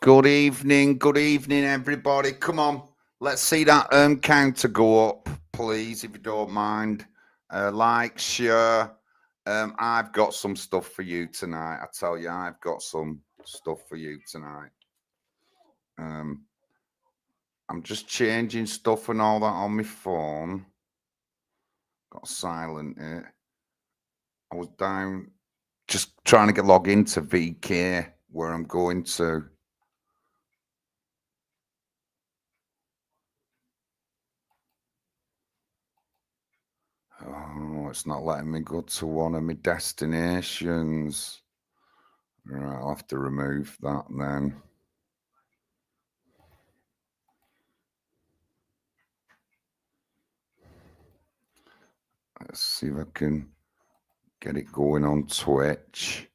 Good evening, everybody. Come on, let's see that counter go up, please, if you don't mind. Like, share. I've got some stuff for you tonight. I tell you, I've got some stuff for you tonight. Um, I'm just changing stuff and all that on my phone. Got silent it. I was down just trying to get log into VK where I'm going to. Oh, it's not letting me go to one of my destinations. Right, I'll have to remove that then. Let's see if I can get it going on Twitch.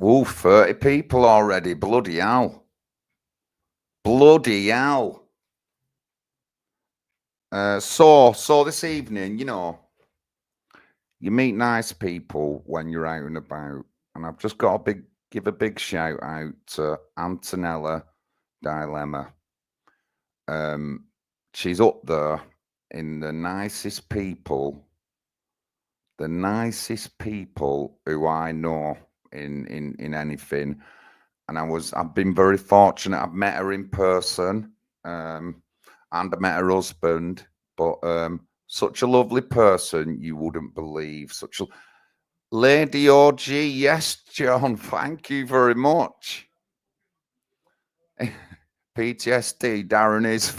Oh, 30 people already. Bloody hell. Bloody hell. So this evening, you meet nice people when you're out and about. And I've just got to give a big shout out to Antonella Dilemma. She's up there in the nicest people who I know in anything. And I've been very fortunate. I've met her in person, and I met her husband, but such a lovely person you wouldn't believe. Such a Lady OG, yes, John, thank you very much. PTSD, Darren is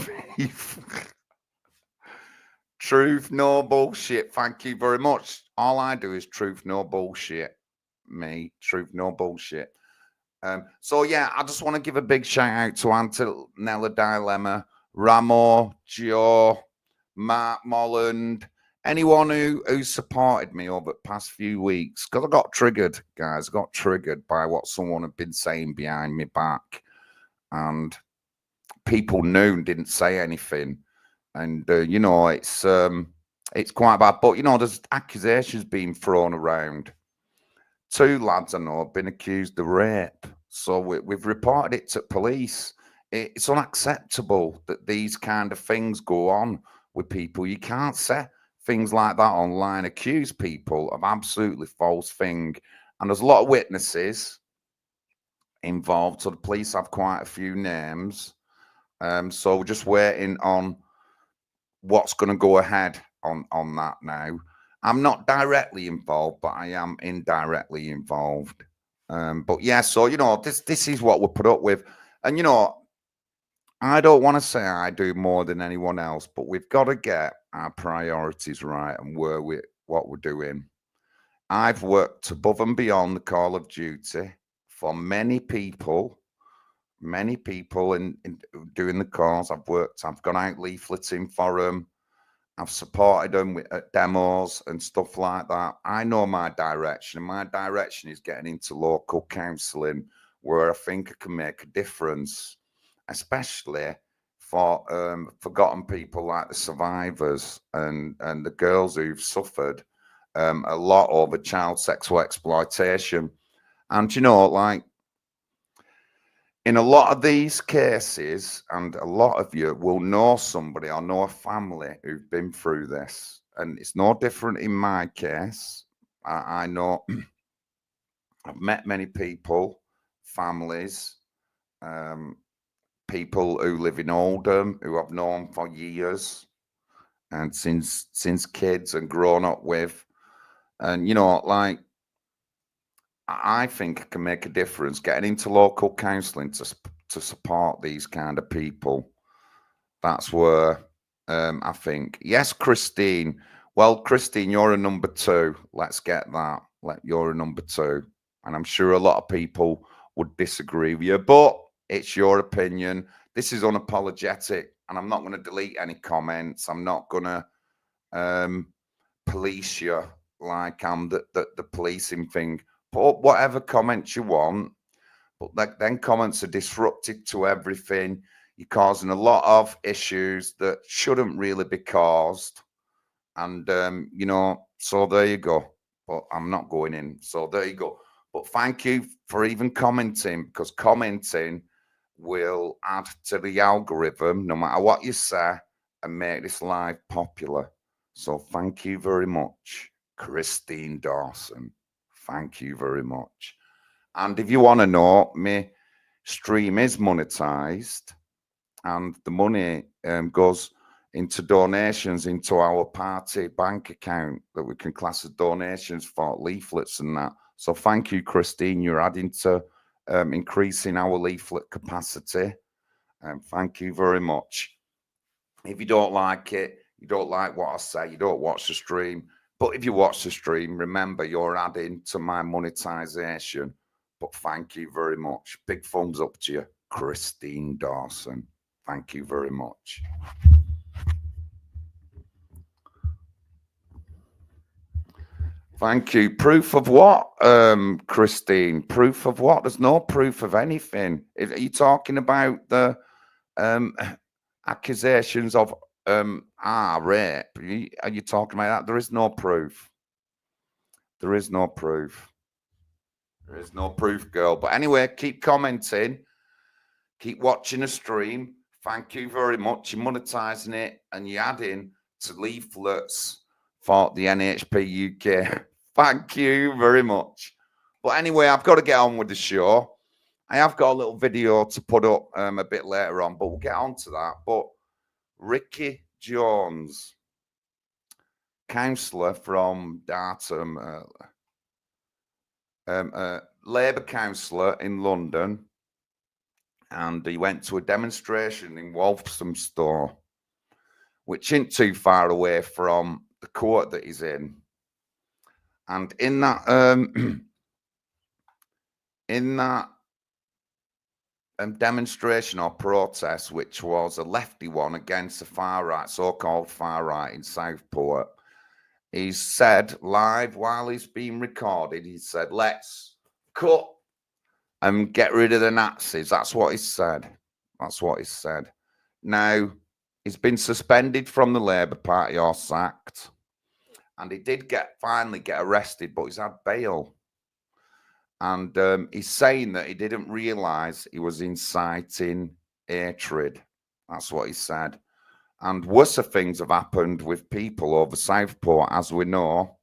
truth, no bullshit. Thank you very much. All I do is truth, no bullshit. Me, truth, no bullshit. So yeah, I just want to give a big shout out to Antonella Dilemma, Ramo, Joe, Matt Molland, anyone who supported me over the past few weeks. Because I got triggered, guys. I got triggered by what someone had been saying behind my back. And people knew and didn't say anything. And it's quite bad. But there's accusations being thrown around. 2 lads I know have been accused of rape. So we've reported it to police. It's unacceptable that these kind of things go on with people. You can't say things like that online, accuse people of absolutely false thing. And there's a lot of witnesses involved. So the police have quite a few names. So we're just waiting on what's going to go ahead on that now. I'm not directly involved, but I am indirectly involved. But yeah, so this is what we're put up with, and I don't want to say I do more than anyone else, but we've got to get our priorities right and what we're doing. I've worked above and beyond the call of duty for many people in doing the cause. I've gone out leafleting for them. I've supported them at demos and stuff like that. I know my direction, and my direction is getting into local counselling where I think I can make a difference, especially for forgotten people like the survivors and the girls who've suffered a lot over child sexual exploitation. And like in a lot of these cases, and a lot of you will know somebody or know a family who've been through this, and it's no different in my case. I know I've met many people, families, people who live in Oldham who I've known for years and since kids and grown up with, and like I think I can make a difference getting into local counselling to support these kind of people. That's where I think. Yes, Christine. Well, Christine, you're a number 2. Let's get that. You're a number 2. And I'm sure a lot of people would disagree with you, but it's your opinion. This is unapologetic, and I'm not going to delete any comments. I'm not going to police you like I'm the policing thing. Put whatever comments you want, but then comments are disruptive to everything. You're causing a lot of issues that shouldn't really be caused. And, so there you go. but I'm not going in. So there you go. But thank you for even commenting, because commenting will add to the algorithm no matter what you say and make this live popular. So thank you very much, Christine Dawson. Thank you very much. And if you want to know, my stream is monetized, and the money goes into donations into our party bank account that we can class as donations for leaflets and that. So thank you, Christine. You're adding to increasing our leaflet capacity. Thank you very much. If you don't like it, you don't like what I say, you don't watch the stream. But if you watch the stream, remember you're adding to my monetization. But thank you very much. Big thumbs up to you, Christine Dawson. Thank you very much. Thank you. Proof of what, Christine? Proof of what? There's no proof of anything. Are you talking about the accusations of rape? Are you talking about that? There is no proof. There is no proof. There is no proof, girl. But anyway, keep commenting. Keep watching the stream. Thank you very much. You're monetizing it and you're adding to leaflets for the NHP UK. Thank you very much. But anyway, I've got to get on with the show. I have got a little video to put up a bit later on, but we'll get on to that. But Ricky Jones, councillor from Dartford, Labour councillor in London, and he went to a demonstration in Walthamstow, which isn't too far away from the court that he's in. And in that demonstration or protest, which was a lefty one against the far right, so-called far right in Southport, he said live while he's being recorded, he said, "Let's cut and get rid of the Nazis." That's what he said. That's what he said. Now, he's been suspended from the Labour Party or sacked. And he did finally get arrested, but he's had bail. And he's saying that he didn't realise he was inciting hatred. That's what he said. And worse things have happened with people over Southport, as we know.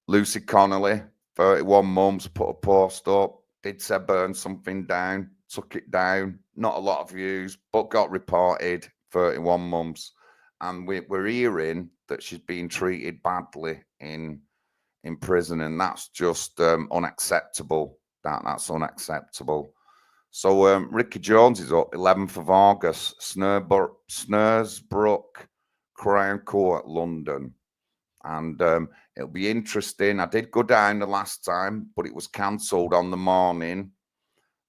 Lucy Connolly, 31 mums, put a post up, did say burn something down, took it down. Not a lot of views, but got reported, 31 mums. And we're hearing that she's being treated badly in prison, and that's just unacceptable. That's unacceptable. So Ricky Jones is up 11th of August, Snaresbrook Crown Court, London. And it'll be interesting. I did go down the last time, but it was cancelled on the morning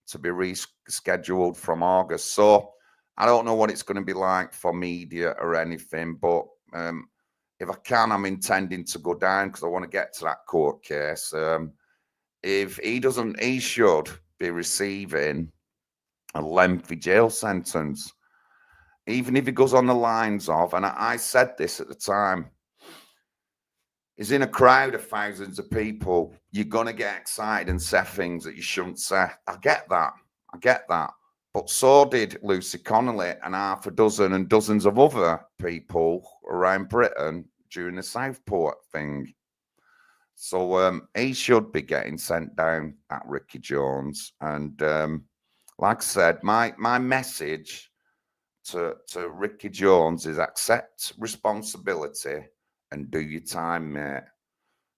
to be rescheduled from August. So I don't know what it's going to be like for media or anything, but if I can, I'm intending to go down because I want to get to that court case. If he doesn't, he should be receiving a lengthy jail sentence, even if he goes on the lines of, and I said this at the time, he's in a crowd of thousands of people. You're going to get excited and say things that you shouldn't say. I get that. But so did Lucy Connolly and half a dozen and dozens of other people around Britain during the Southport thing. So he should be getting sent down at Ricky Jones. And like I said, my message to Ricky Jones is accept responsibility and do your time, mate.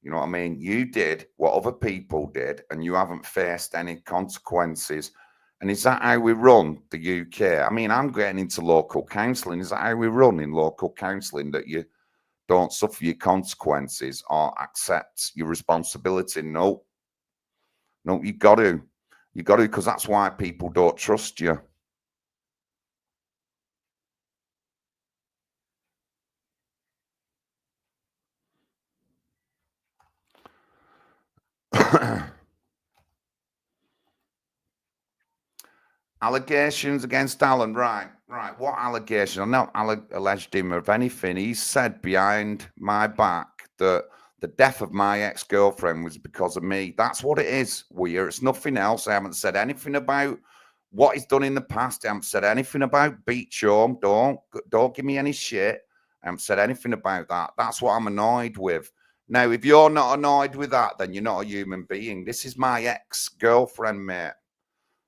You know what I mean? You did what other people did and you haven't faced any consequences. And is that how we run the UK? I mean, I'm getting into local counselling. Is that how we run in local counselling, that you don't suffer your consequences or accept your responsibility? No, you got to, because that's why people don't trust you. Allegations against Alan, right. What allegation? I've not alleged him of anything. He said behind my back that the death of my ex-girlfriend was because of me. That's what it is, Weir. It's nothing else. I haven't said anything about what he's done in the past. I haven't said anything about Beach Home. Don't give me any shit. I haven't said anything about that. That's what I'm annoyed with. Now, if you're not annoyed with that, then you're not a human being. This is my ex-girlfriend, mate.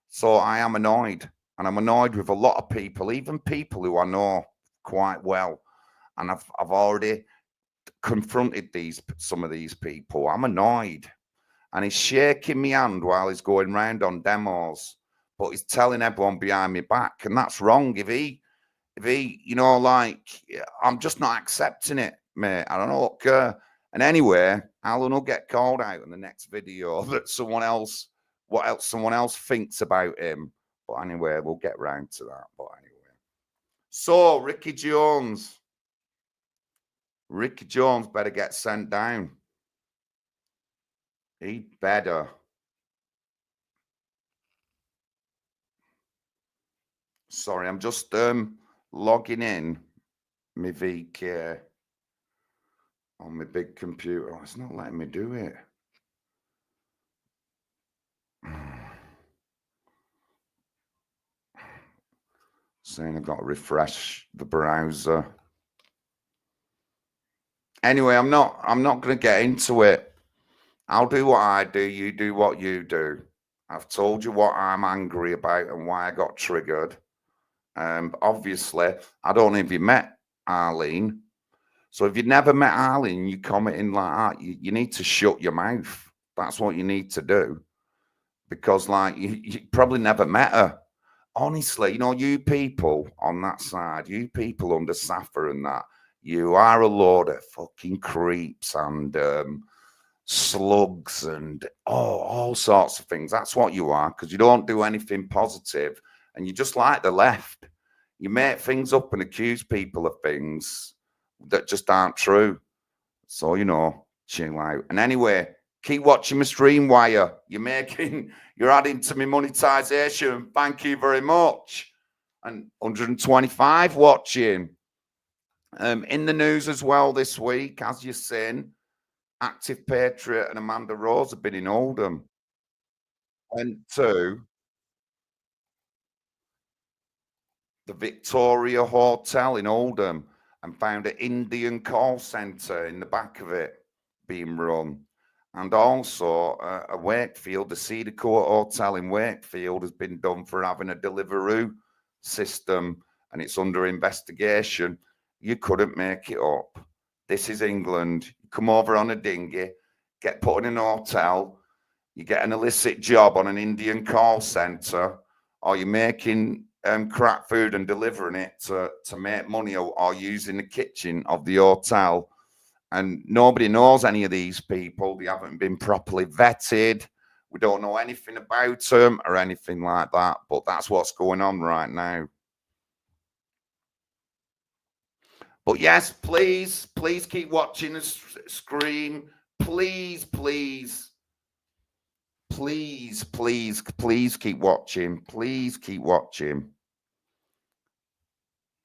So I am annoyed, and I'm annoyed with a lot of people, even people who I know quite well. And I've already confronted some of these people. I'm annoyed, and he's shaking my hand while he's going round on demos, but he's telling everyone behind my back, and that's wrong. If he, I'm just not accepting it, mate. I don't know. Look, and anyway, Alan will get called out in the next video that someone else thinks about him. But anyway, we'll get round to that. But anyway, so Ricky Jones better get sent down. He better. Sorry, I'm just logging in my VK on my big computer. Oh, it's not letting me do it. Saying I've got to refresh the browser. Anyway, I'm not going to get into it. I'll do what I do. You do what you do. I've told you what I'm angry about and why I got triggered. Obviously, I don't know if you met Arlene. So if you never met Arlene, you commenting like that, you need to shut your mouth. That's what you need to do. Because like you probably never met her. Honestly, you people on that side, you people under Safa and that, you are a load of fucking creeps and slugs and all sorts of things. That's what you are, because you don't do anything positive and you just like the left. You make things up and accuse people of things that just aren't true. So, chill out. And anyway, keep watching my stream, Wire. You're adding to my monetization. Thank you very much. And 125 watching. In the news as well this week, as you've seen, Active Patriot and Amanda Rose have been in Oldham. Went to the Victoria Hotel in Oldham and found an Indian call centre in the back of it being run. And also a Wakefield, the Cedar Court Hotel in Wakefield has been done for having a Deliveroo system and it's under investigation. You couldn't make it up. This is England. You come over on a dinghy, get put in an hotel, you get an illicit job on an Indian call centre, or you're making crap food and delivering it to make money or using the kitchen of the hotel. And nobody knows any of these people. They haven't been properly vetted. We don't know anything about them or anything like that. But that's what's going on right now. But yes, please keep watching the screen. Please keep watching. Please keep watching.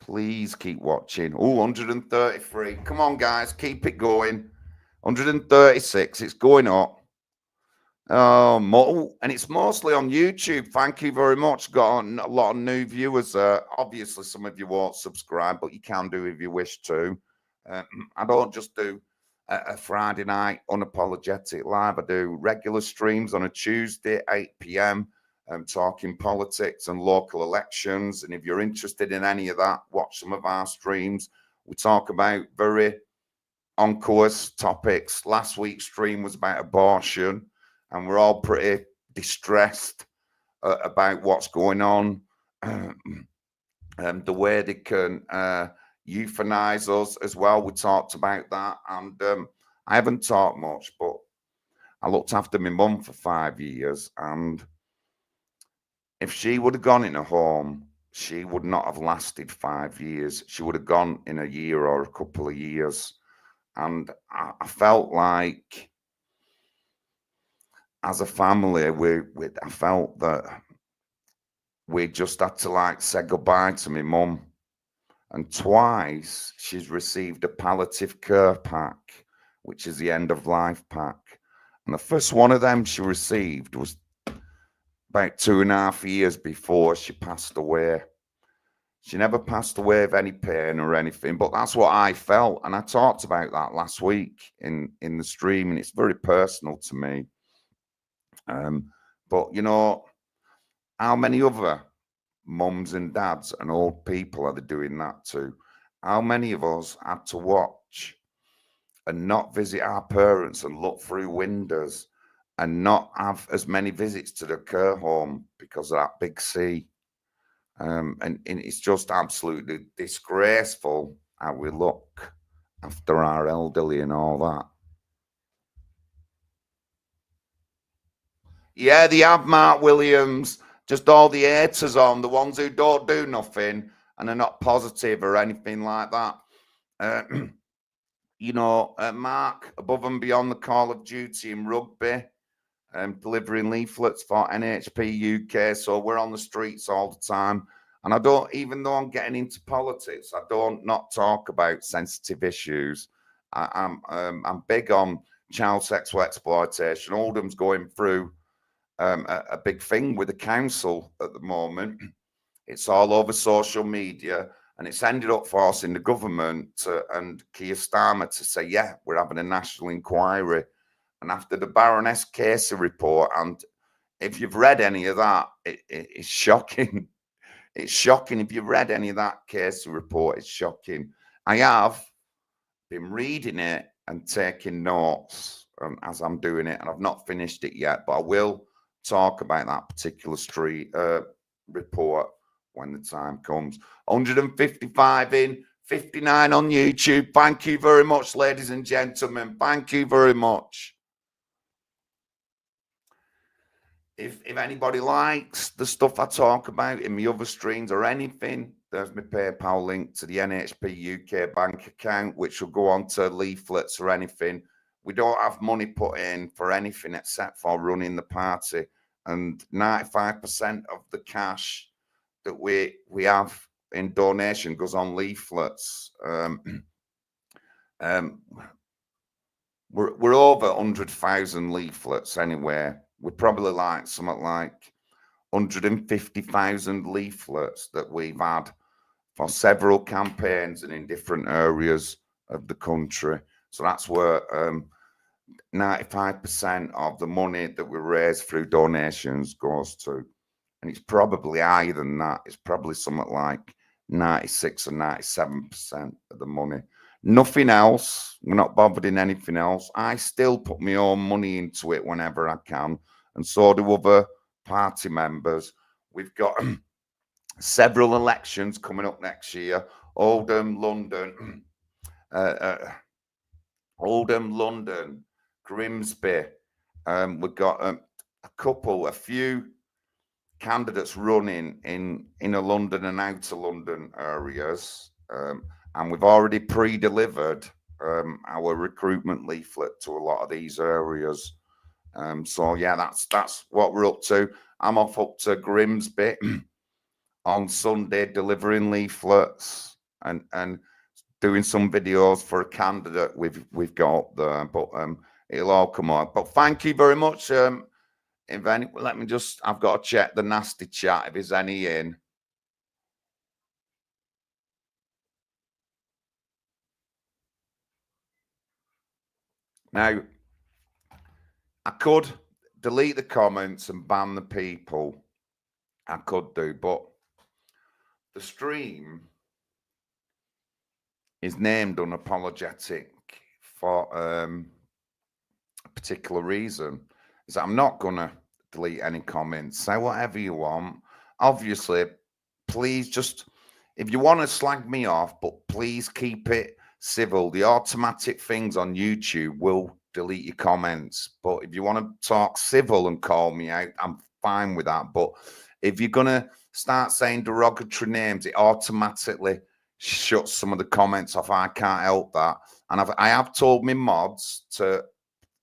Please keep watching. Oh, 133. Come on, guys. Keep it going. 136. It's going up. And it's mostly on YouTube. Thank you very much. Got a lot of new viewers. Obviously, some of you won't subscribe, but you can do if you wish to. I don't just do a Friday night unapologetic live. I do regular streams on a Tuesday, 8 p.m. Talking politics and local elections. And if you're interested in any of that, watch some of our streams. We talk about very on-course topics. Last week's stream was about abortion, and we're all pretty distressed about what's going on. The way they can euthanize us as well. We talked about that. And I haven't talked much, but I looked after my mum for 5 years, and if she would have gone in a home, she would not have lasted 5 years. She would have gone in a year or a couple of years. And I felt like, as a family, I felt that we just had to like say goodbye to my mum. And twice she's received a palliative care pack, which is the end of life pack. And the first one of them she received was about 2.5 years before she passed away. She never passed away of any pain or anything, but that's what I felt. And I talked about that last week in the stream, and it's very personal to me. But you know, how many other mums and dads and old people are they doing that to? How many of us had to watch and not visit our parents and look through windows and not have as many visits to the care home because of that big C? And it's just absolutely disgraceful how we look after our elderly and all that. Yeah, they have Mark Williams, just all the haters on, the ones who don't do nothing and are not positive or anything like that. You know, Mark, above and beyond the Call of Duty in rugby, delivering leaflets for NHP UK. So we're on the streets all the time. And I don't, even though I'm getting into politics, I don't not talk about sensitive issues. I'm big on child sexual exploitation. Oldham's going through a big thing with the council at the moment. It's all over social media, and it's ended up forcing the government and Keir Starmer to say, yeah, we're having a national inquiry. And after the Baroness Casey report, and if you've read any of that, it's shocking. It's shocking. If you've read any of that Casey report, it's shocking. I have been reading it and taking notes as I'm doing it, and I've not finished it yet, but I will talk about that particular report when the time comes. 155 in, 59 on YouTube. Thank you very much, ladies and gentlemen. Thank you very much. If anybody likes the stuff I talk about in my other streams or anything, there's my PayPal link to the NHP UK bank account, which will go on to leaflets or anything. We don't have money put in for anything except for running the party. And 95% of the cash that we have in donation goes on leaflets. We're over 100,000 leaflets anyway. We're probably like something like 150,000 leaflets that we've had for several campaigns and in different areas of the country. So that's where 95% of the money that we raise through donations goes to. And it's probably higher than that. It's probably something like 96 or 97% of the money. Nothing else. We're not bothered in anything else. I still put my own money into it whenever I can, and so do other party members. We've got several elections coming up next year. Oldham, London, Grimsby. We've got a few candidates running in a London and outer London areas. And we've already pre-delivered our recruitment leaflet to a lot of these areas. So yeah, that's what we're up to. I'm off up to Grimsby on Sunday delivering leaflets and doing some videos for a candidate we've got up there. But it'll all come on. But thank you very much. If any, let me just, I've got to check the nasty chat if there's any in. Now, I could delete the comments and ban the people. I could do, but the stream is named Unapologetic for a particular reason. Is that I'm not going to delete any comments. Say whatever you want. Obviously, please just, if you want to slag me off, but please keep it civil. The automatic things on YouTube will delete your comments. But if you want to talk civil and call me out, I'm fine with that. But if you're going to start saying derogatory names, it automatically shuts some of the comments off. I can't help that. And I have told my mods to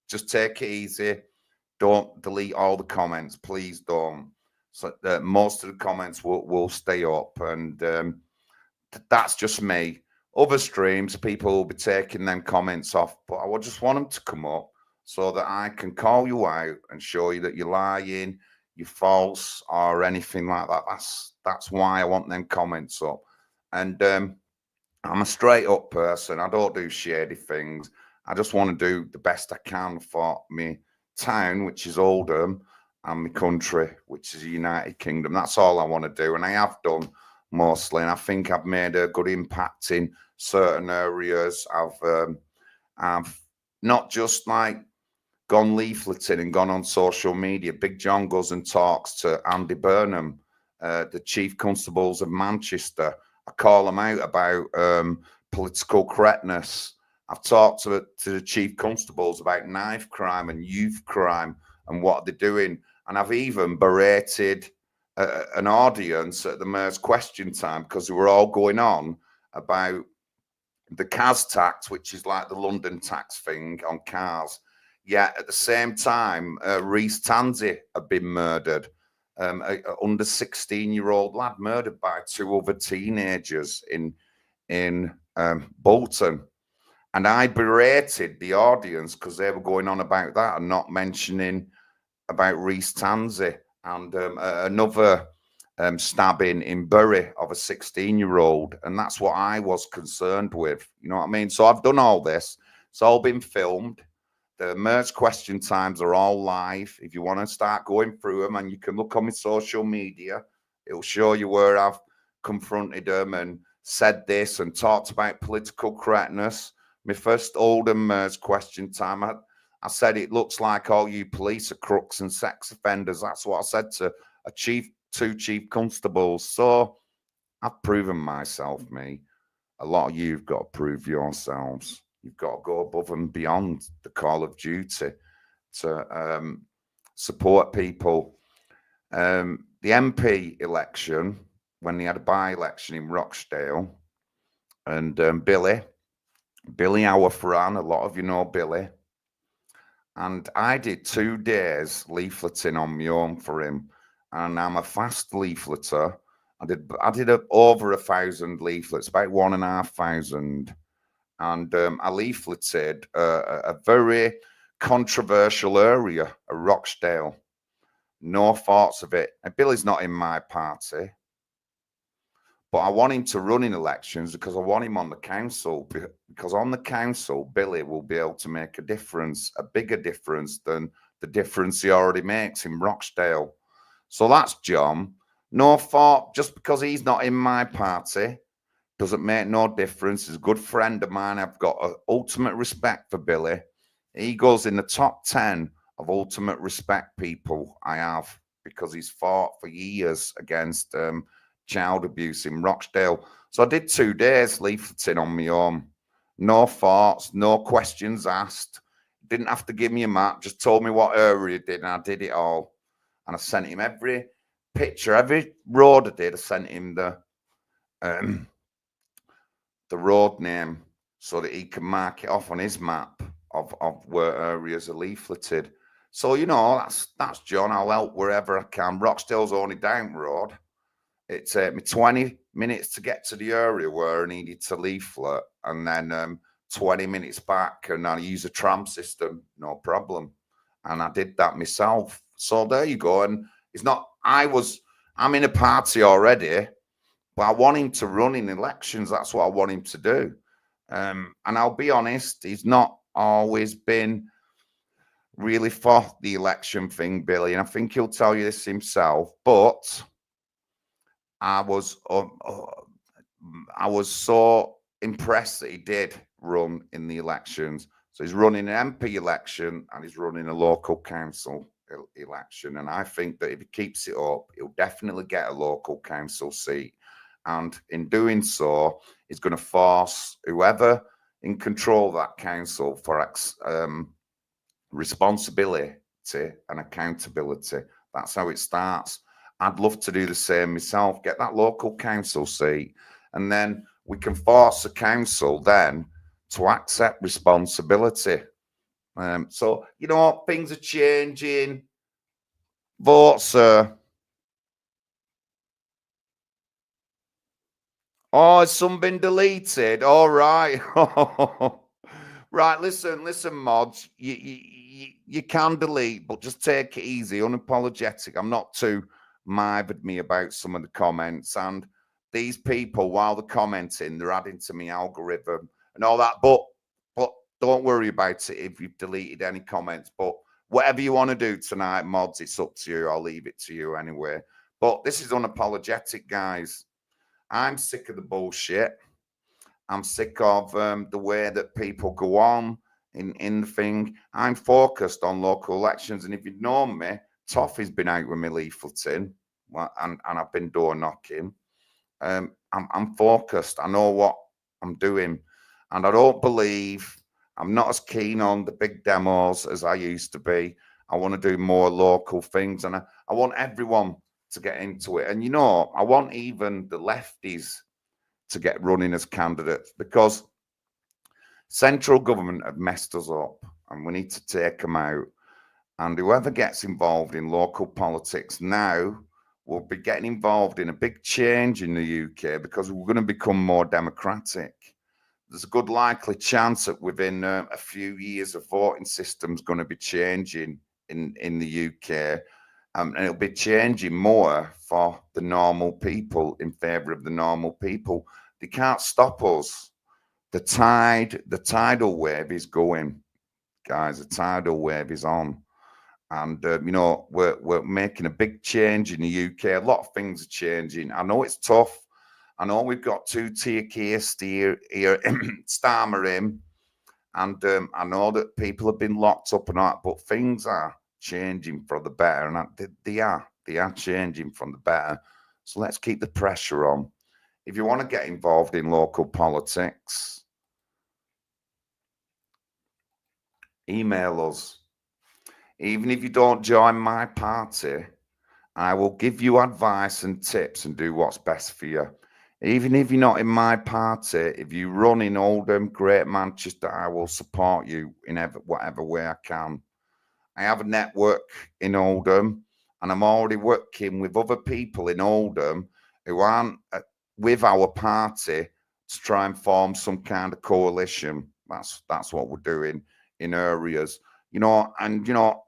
just take it easy. Don't delete all the comments. Please don't. So most of the comments will stay up, and that's just me. Other streams, people will be taking them comments off, but I would just want them to come up so that I can call you out and show you that you're lying, you're false, or anything like that. That's why I want them comments up. And I'm a straight up person. I don't do shady things. I just want to do the best I can for me town, which is Oldham, and my country, which is the United Kingdom. That's all I want to do, and I have done mostly. And I think I've made a good impact in certain areas. I've not just like gone leafleting and gone on social media. Big John goes and talks to Andy Burnham, the Chief Constables of Manchester. I call them out about political correctness. I've talked to the Chief Constables about knife crime and youth crime and what they're doing. And I've even berated an audience at the Mayor's Question Time because they were all going on about the CAS tax, which is like the London tax thing on cars. Yet at the same time, Reece Tansey had been murdered. Under 16-year-old lad murdered by two other teenagers in Bolton. And I berated the audience because they were going on about that and not mentioning about Reece Tansey and another stabbing in Bury of a 16-year-old. And that's what I was concerned with. You know what I mean? So I've done all this. It's all been filmed. The Mayor's Question Times are all live. If you want to start going through them, and you can look on my social media, it'll show you where I've confronted them and said this and talked about political correctness. My first Oldham Mayor's Question Time, I said it looks like all you police are crooks and sex offenders. That's what I said to two chief constables. So I've proven myself, me. A lot of you've got to prove yourselves. You've got to go above and beyond the call of duty to support people. The MP election, when they had a by-election in Rochdale, and Billy Howarfran, a lot of you know Billy, and I did 2 days leafleting on my own for him, and I'm a fast leafleter. I did over 1,000 leaflets, about 1,500. And I leafleted a very controversial area, a Rochdale. No thoughts of it. And Billy's not in my party, but I want him to run in elections because I want him on the council. Because on the council, Billy will be able to make a difference, a bigger difference than the difference he already makes in Rochdale. So that's John. No thought, just because he's not in my party, doesn't make no difference. He's a good friend of mine. I've got ultimate respect for Billy. He goes in the top 10 of ultimate respect people I have because he's fought for years against child abuse in Rochdale. So I did 2 days leafleting on my own. No thoughts, no questions asked. Didn't have to give me a map, just told me what area he did, and I did it all. And I sent him every picture, every road I did, I sent him the road name so that he can mark it off on his map of where areas are leafleted. So, you know, that's John. I'll help wherever I can. Rochdale's only down the road. It took me 20 minutes to get to the area where I needed to leaflet, and then 20 minutes back, and I use a tram system, no problem. And I did that myself. So there you go. And it's not, I'm in a party already, but I want him to run in elections. That's what I want him to do. And I'll be honest, he's not always been really for the election thing, Billy. And I think he'll tell you this himself. But I was so impressed that he did run in the elections. So he's running an MP election and he's running a local council election. And I think that if he keeps it up, he'll definitely get a local council seat. And in doing so, he's going to force whoever in control of that council for responsibility and accountability. That's how it starts. I'd love to do the same myself, get that local council seat, and then we can force the council then to accept responsibility. So, you know, things are changing. Vote, sir. Oh, has some been deleted? All right. Right, listen, mods. You can delete, but just take it easy, unapologetic. I'm not too mired me about some of the comments, and these people, while they're commenting, they're adding to my algorithm and all that. But don't worry about it if you've deleted any comments. But whatever you want to do tonight, mods, it's up to you. I'll leave it to you anyway. But this is unapologetic, guys. I'm sick of the bullshit. I'm sick of the way that people go on in the thing. I'm focused on local elections. And if you'd known me, Toffee's been out with me leafleting, and I've been door knocking. I'm focused. I know what I'm doing. And I don't believe, I'm not as keen on the big demos as I used to be. I want to do more local things. And I want everyone to get into it. And, you know, I want even the lefties to get running as candidates, because central government have messed us up and we need to take them out. And whoever gets involved in local politics now will be getting involved in a big change in the UK, because we're going to become more democratic. There's a good likely chance that within a few years the voting system's going to be changing in the UK. And it'll be changing more for the normal people, in favor of the normal people. They can't stop us. The tidal wave is going, guys. The tidal wave is on. And, you know, we're making a big change in the UK. A lot of things are changing. I know it's tough. I know we've got two-tier Keir Starmer in. And I know that people have been locked up and all that, but things are changing for the better. And they are changing for the better. So let's keep the pressure on. If you want to get involved in local politics, email us. Even if you don't join my party, I will give you advice and tips and do what's best for you. Even if you're not in my party, if you run in Oldham Grt Manchester, I will support you in whatever way I can. I have a network in Oldham, and I'm already working with other people in Oldham who aren't with our party to try and form some kind of coalition. That's what we're doing in areas, you know. And you know,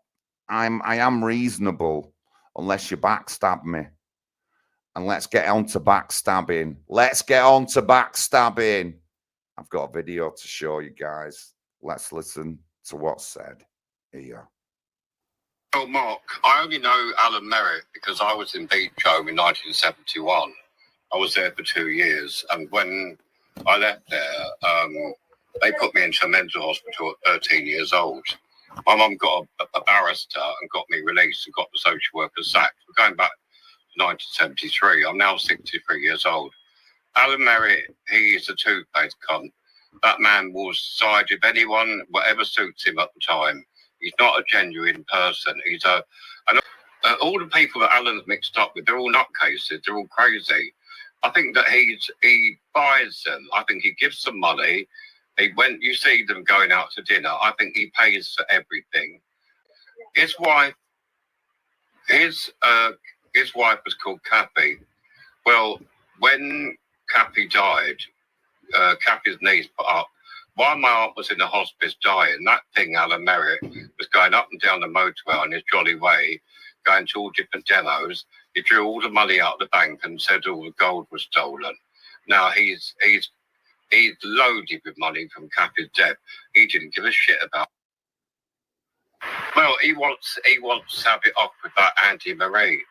I am reasonable, unless you backstab me. And let's get on to backstabbing. Let's get on to backstabbing. I've got a video to show you guys. Let's listen to what's said here. Oh, Mark, I only know Alan Merritt because I was in Beach Home in 1971. I was there for 2 years, and when I left there, they put me into a mental hospital at 13 years old. My mum got a barrister and got me released and got the social worker sacked. We're going back to 1973. I'm now 63 years old. Alan Merritt, he is a two-faced cunt. That man will side with anyone, whatever suits him at the time. He's not a genuine person. He's all the people that Alan's mixed up with, they're all nutcases. They're all crazy. I think that he buys them. I think he gives them money. When you see them going out to dinner, I think he pays for everything. His wife was called Kathy. Well, when Kathy died, Kathy's knees put up. While my aunt was in the hospice dying, that thing, Alan Merritt, was going up and down the motorway on his jolly way, going to all different demos. He drew all the money out of the bank and said all the gold was stolen. Now he's loaded with money from Kathy's death. He didn't give a shit about. Well, he wants to have it off with that Auntie Marie.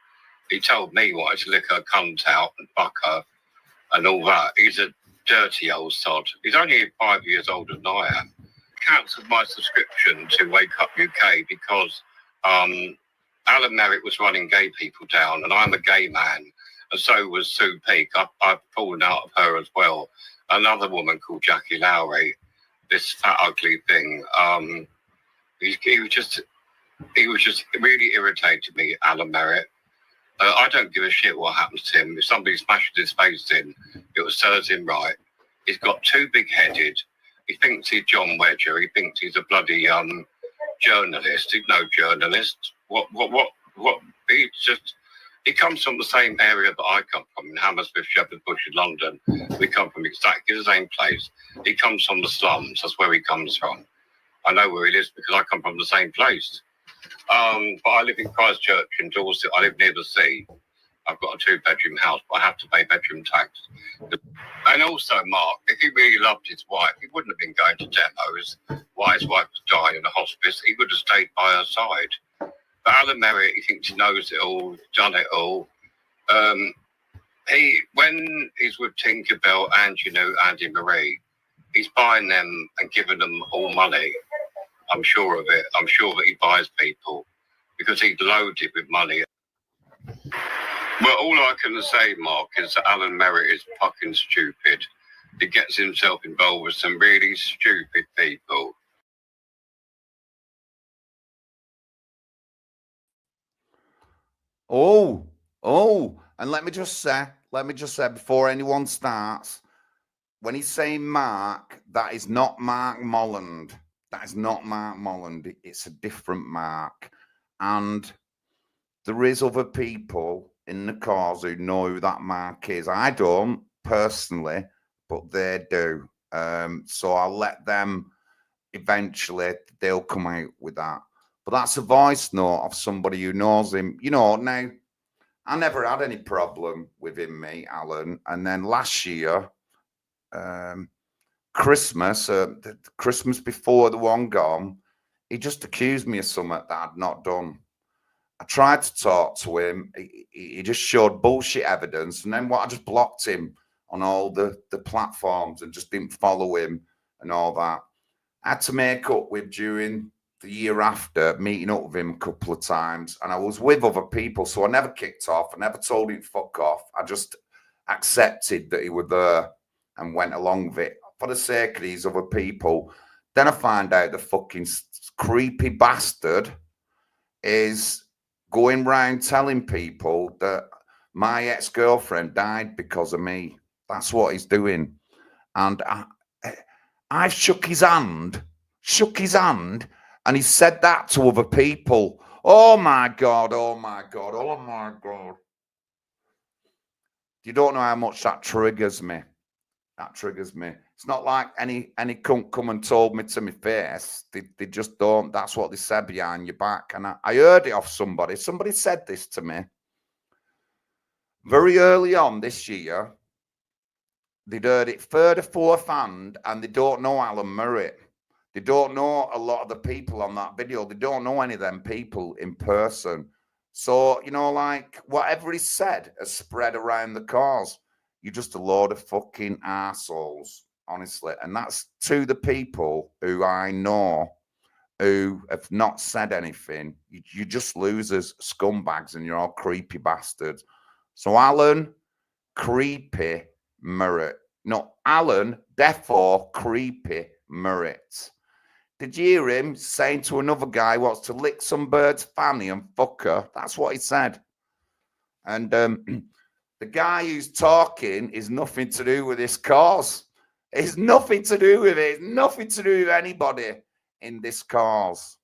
He told me he wanted to lick her cunt out and fuck her and all that. He's a dirty old sod. He's only 5 years older than I am. Cancelled my subscription to Wake Up UK because Alan Merritt was running gay people down, and I'm a gay man, and so was Sue Peake. I've fallen out of her as well. Another woman called Jackie Lowry, this fat ugly thing. He was just really irritated me, Alan Merritt. I don't give a shit what happens to him. If somebody smashes his face in, it will serve him right. He's got too big-headed. He thinks he's John Wedger. He thinks he's a bloody journalist. He's no journalist. What? He comes from the same area that I come from, in Hammersmith, Shepherd's Bush in London. We come from exactly the same place. He comes from the slums. That's where he comes from. I know where he lives because I come from the same place. But I live in Christchurch in Dorset. I live near the sea. I've got a 2-bedroom house, but I have to pay bedroom tax. And also, Mark, if he really loved his wife, he wouldn't have been going to demos while his wife was dying in the hospice. He would have stayed by her side. But Alan Merritt, he thinks he knows it all, done it all. When he's with Tinkerbell and, Andy Marie, he's buying them and giving them all money. I'm sure of it. I'm sure that he buys people because he's loaded with money. Well, all I can say, Mark, is that Alan Merritt is fucking stupid. He gets himself involved with some really stupid people. And let me just say before anyone starts, when he's saying Mark, that is not Mark Molland. That is not Mark Molland. It's a different Mark. And there is other people in the cause who know who that Mark is. I don't personally, but they do. So I'll let them, eventually they'll come out with that. But that's a voice note of somebody who knows him. Now, I never had any problem with him, mate, Alan. And then last year, Christmas, the Christmas before the one gone, he just accused me of something that I'd not done. I tried to talk to him. He just showed bullshit evidence. And then I just blocked him on all the platforms and just didn't follow him and all that. I had to make up with during the year after, meeting up with him a couple of times. And I was with other people, so I never kicked off. I never told him fuck off. I just accepted that he was there and went along with it for the sake of these other people. Then I find out the fucking creepy bastard is going round telling people that my ex-girlfriend died because of me. That's what he's doing. And I shook his hand, and he said that to other people. Oh my God. You don't know how much that triggers me. It's not like any cunt come and told me to my face. They just don't. That's what they said behind your back. And I heard it off somebody. Somebody said this to me very early on this year. They'd heard it third or fourth hand, and they don't know Alan Merritt. They don't know a lot of the people on that video. They don't know any of them people in person. So, like, whatever he said has spread around the cause. You're just a load of fucking assholes, honestly. And that's to the people who I know who have not said anything. You're just losers, scumbags, and you're all creepy bastards. So Alan, creepy Merritt. No, Alan, therefore, creepy Merritt. Did you hear him saying to another guy he wants to lick some bird's fanny and fuck her? That's what he said. And the guy who's talking is nothing to do with this cause. It's nothing to do with it. It's nothing to do with anybody in this cause.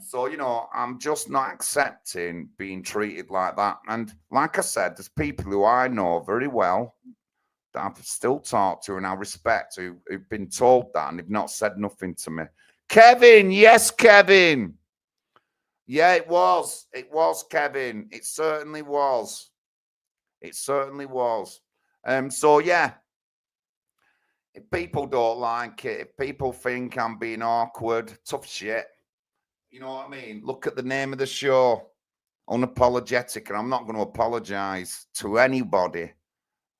So, I'm just not accepting being treated like that. And like I said, there's people who I know very well that I've still talked to and I respect who've been told that and they've not said nothing to me. Kevin, yes, Kevin. Yeah, it was. It was, Kevin. It certainly was. It certainly was. So, yeah. If people don't like it, if people think I'm being awkward, tough shit. You know what I mean? Look at the name of the show, Unapologetic, and I'm not going to apologize to anybody.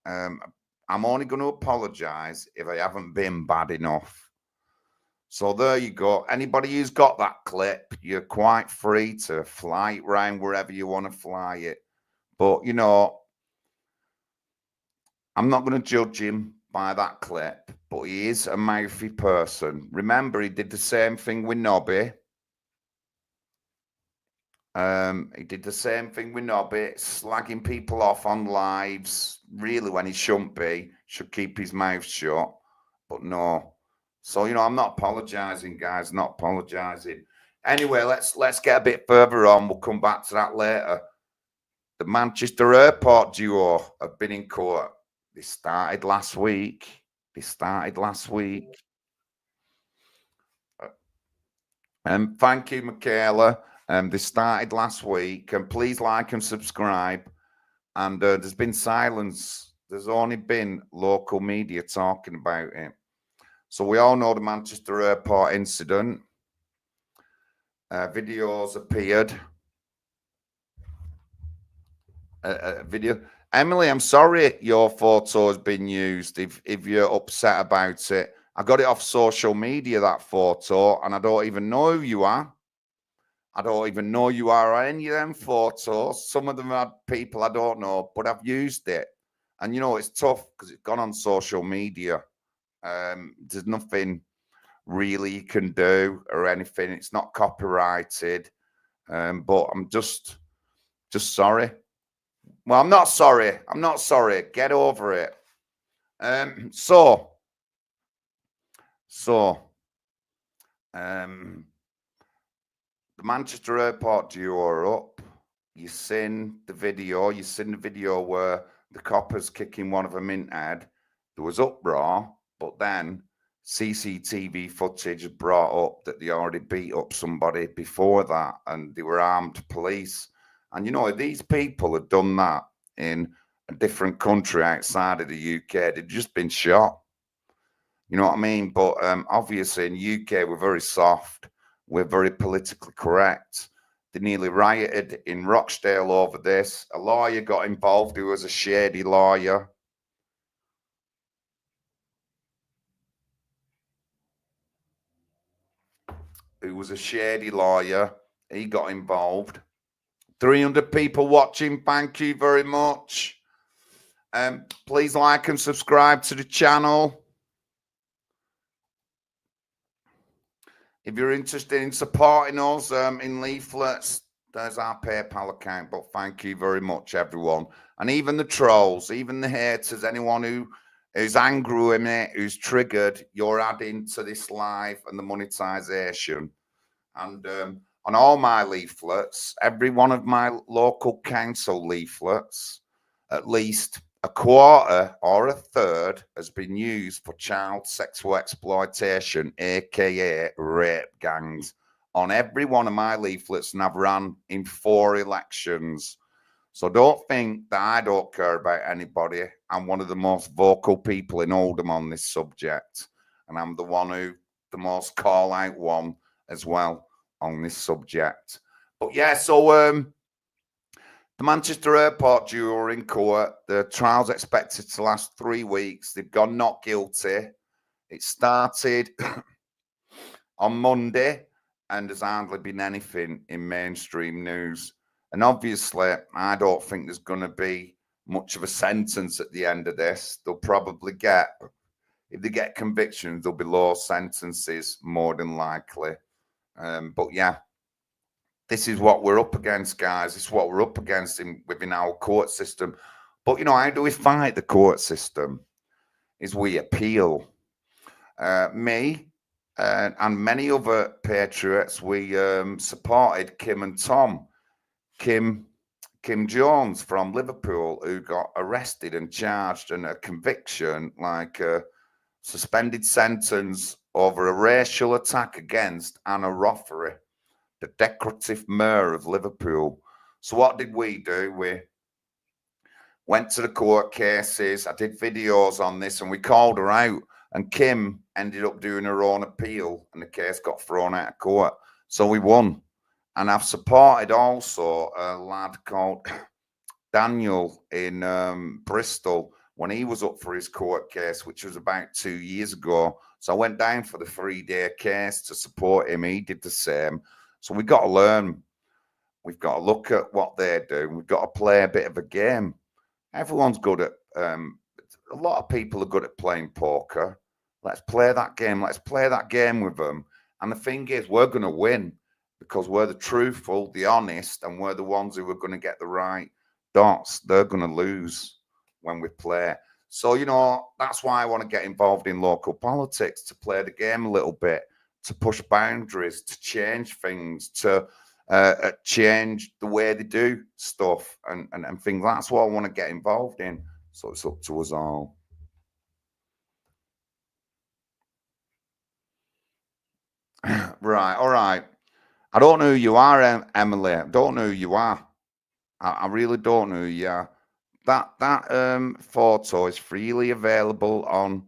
I'm only going to apologize if I haven't been bad enough. So there you go. Anybody who's got that clip, you're quite free to fly it round wherever you want to fly it. But, I'm not going to judge him by that clip, but he is a mouthy person. Remember, he did the same thing with Nobby. He did the same thing with Nobby, slagging people off on lives, really when he shouldn't be, should keep his mouth shut, but no. So, I'm not apologizing, guys, not apologizing. Anyway, let's get a bit further on. We'll come back to that later. The Manchester Airport duo have been in court. They started last week. Thank you, Michaela. They started last week. And please like and subscribe. And there's been silence. There's only been local media talking about it. So we all know the Manchester Airport incident. Videos appeared. Video. Emily, I'm sorry your photo has been used. If you're upset about it, I got it off social media, that photo, and I don't even know who you are. I don't even know you are on any of them photos. Some of them are people I don't know, but I've used it. And you know, it's tough because it's gone on social media. There's nothing really you can do or anything. It's not copyrighted. But I'm just sorry. Well, I'm not sorry. I'm not sorry. Get over it. The Manchester Airport duo are up. You've seen the video. You've seen the video where the coppers kicking one of them in head. There was uproar, but then CCTV footage brought up that they already beat up somebody before that, and they were armed police. And you know, if these people had done that in a different country outside of the UK, they'd just been shot. You know what I mean? But obviously in the UK, we're very soft. We're very politically correct. They nearly rioted in Rochdale over this. A lawyer got involved who was a shady lawyer. He got involved. 300 people watching. Thank you very much. Please like and subscribe to the channel. If you're interested in supporting us in leaflets, there's our PayPal account. But thank you very much, everyone. And even the trolls, even the haters, anyone who's angry with me, who's triggered, you're adding to this live and the monetization. And on all my leaflets, every one of my local council leaflets, at least a quarter or a third has been used for child sexual exploitation, aka rape gangs, on every one of my leaflets, and I've ran in 4 elections. So don't think that I don't care about anybody. I'm one of the most vocal people in Oldham on this subject, and I'm the most call out one as well on this subject. But yeah, so the Manchester Airport duo are in court. The trial's expected to last 3 weeks. They've gone not guilty. It started on Monday, and there's hardly been anything in mainstream news. And obviously, I don't think there's going to be much of a sentence at the end of this. They'll probably get, if they get convictions, there'll be low sentences, more than likely. But yeah. This is what we're up against, guys. This is what we're up against within our court system. But, you know, how do we fight the court system? Is we appeal. Me and many other patriots, we supported Kim and Tom. Kim Jones from Liverpool, who got arrested and charged, and a conviction, like a suspended sentence over a racial attack against Anna Rothery, the decorative mayor of Liverpool. So what did we do? We went to the court cases. I did videos on this, and we called her out. And Kim ended up doing her own appeal, and the case got thrown out of court. So we won. And I've supported also a lad called Daniel in Bristol when he was up for his court case, which was about 2 years ago. So I went down for the 3-day case to support him. He did the same. So we've got to learn. We've got to look at what they're doing. We've got to play a bit of a game. Everyone's good at, a lot of people are good at playing poker. Let's play that game. Let's play that game with them. And the thing is, we're going to win because we're the truthful, the honest, and we're the ones who are going to get the right dots. They're going to lose when we play. So, you know, that's why I want to get involved in local politics, to play the game a little bit, to push boundaries, to change things, to change the way they do stuff and things. That's what I want to get involved in. So it's up to us all. Right, all right. I don't know who you are, Emily. I don't know who you are. I really don't know who you are. That photo is freely available on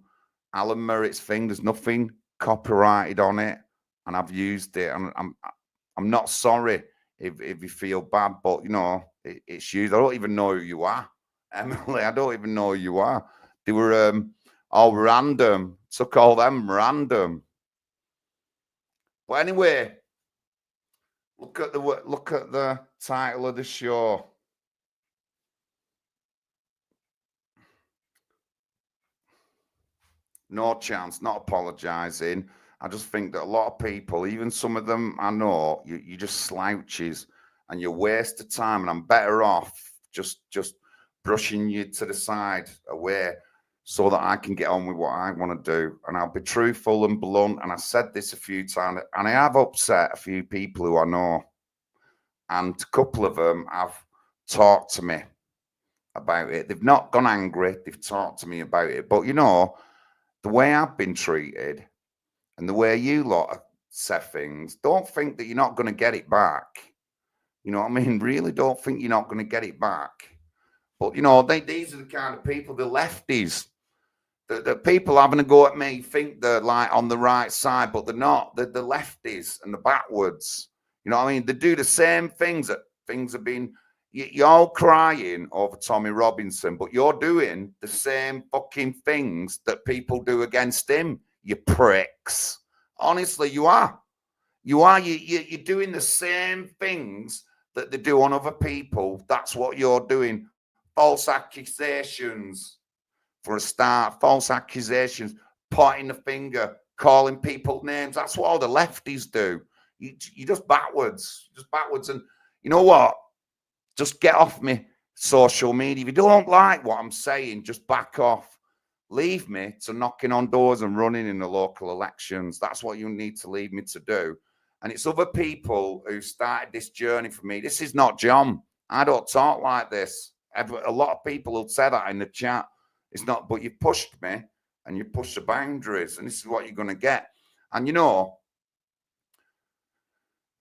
Alan Merritt's thing. There's nothing copyrighted on it, and I've used it. And I'm not sorry if you feel bad, but you know it's used. I don't even know who you are, Emily. I don't even know who you are. They were all random. Took all them random. But anyway, look at the title of the show. No chance, not apologising. I just think that a lot of people, even some of them I know, you just slouches and you waste the time, and I'm better off just brushing you to the side away so that I can get on with what I want to do. And I'll be truthful and blunt. And I said this a few times, and I have upset a few people who I know. And a couple of them have talked to me about it. They've not gone angry. They've talked to me about it. But, you know, the way I've been treated and the way you lot said things, don't think that you're not going to get it back. You know what I mean? Really don't think you're not going to get it back. But, you know, these are the kind of people, the lefties, the people having a go at me think they're like on the right side, but they're not. They're the lefties and the backwards. You know what I mean? They do the same things that things have been. You're all crying over Tommy Robinson, but you're doing the same fucking things that people do against him, you pricks. Honestly, you are. You are. You're doing the same things that they do on other people. That's what you're doing. False accusations. For a start, false accusations, pointing the finger, calling people names. That's what all the lefties do. You just backwards. And you know what? Just get off me social media. If you don't like what I'm saying, just back off. Leave me to knocking on doors and running in the local elections. That's what you need to leave me to do. And it's other people who started this journey for me. This is not John. I don't talk like this. A lot of people will say that in the chat. It's not, but you pushed me and you pushed the boundaries, and this is what you're going to get. And you know,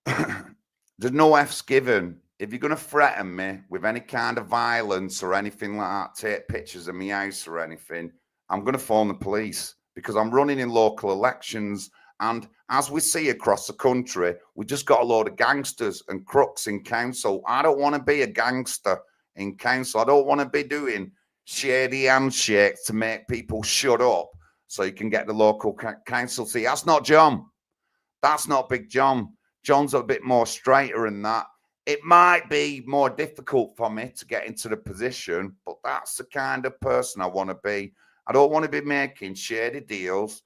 there's no F's given. If you're going to threaten me with any kind of violence or anything like that, take pictures of my house or anything, I'm going to phone the police, because I'm running in local elections. And as we see across the country, we just got a load of gangsters and crooks in council. I don't want to be a gangster in council. I don't want to be doing shady handshakes to make people shut up so you can get the local council seat. That's not John. That's not Big John. John's a bit more straighter than that. It might be more difficult for me to get into the position, but that's the kind of person I want to be. I don't want to be making shady deals,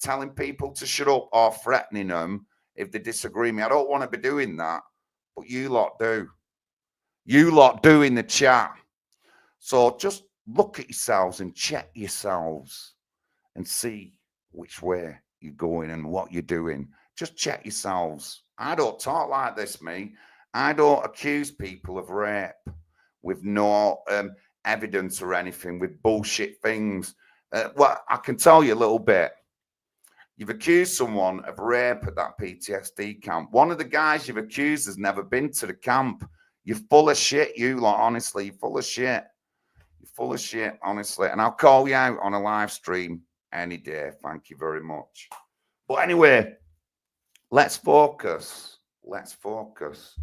telling people to shut up or threatening them if they disagree with me. I don't want to be doing that, but you lot do. You lot do in the chat. So just look at yourselves and check yourselves and see which way you're going and what you're doing. Just check yourselves. I don't talk like this, me. I don't accuse people of rape with no evidence or anything, with bullshit things. Well, I can tell you a little bit. You've accused someone of rape at that PTSD camp. One of the guys you've accused has never been to the camp. You're full of shit, you lot, honestly. You're full of shit. You're full of shit, honestly. And I'll call you out on a live stream any day. Thank you very much. But anyway, let's focus. Let's focus.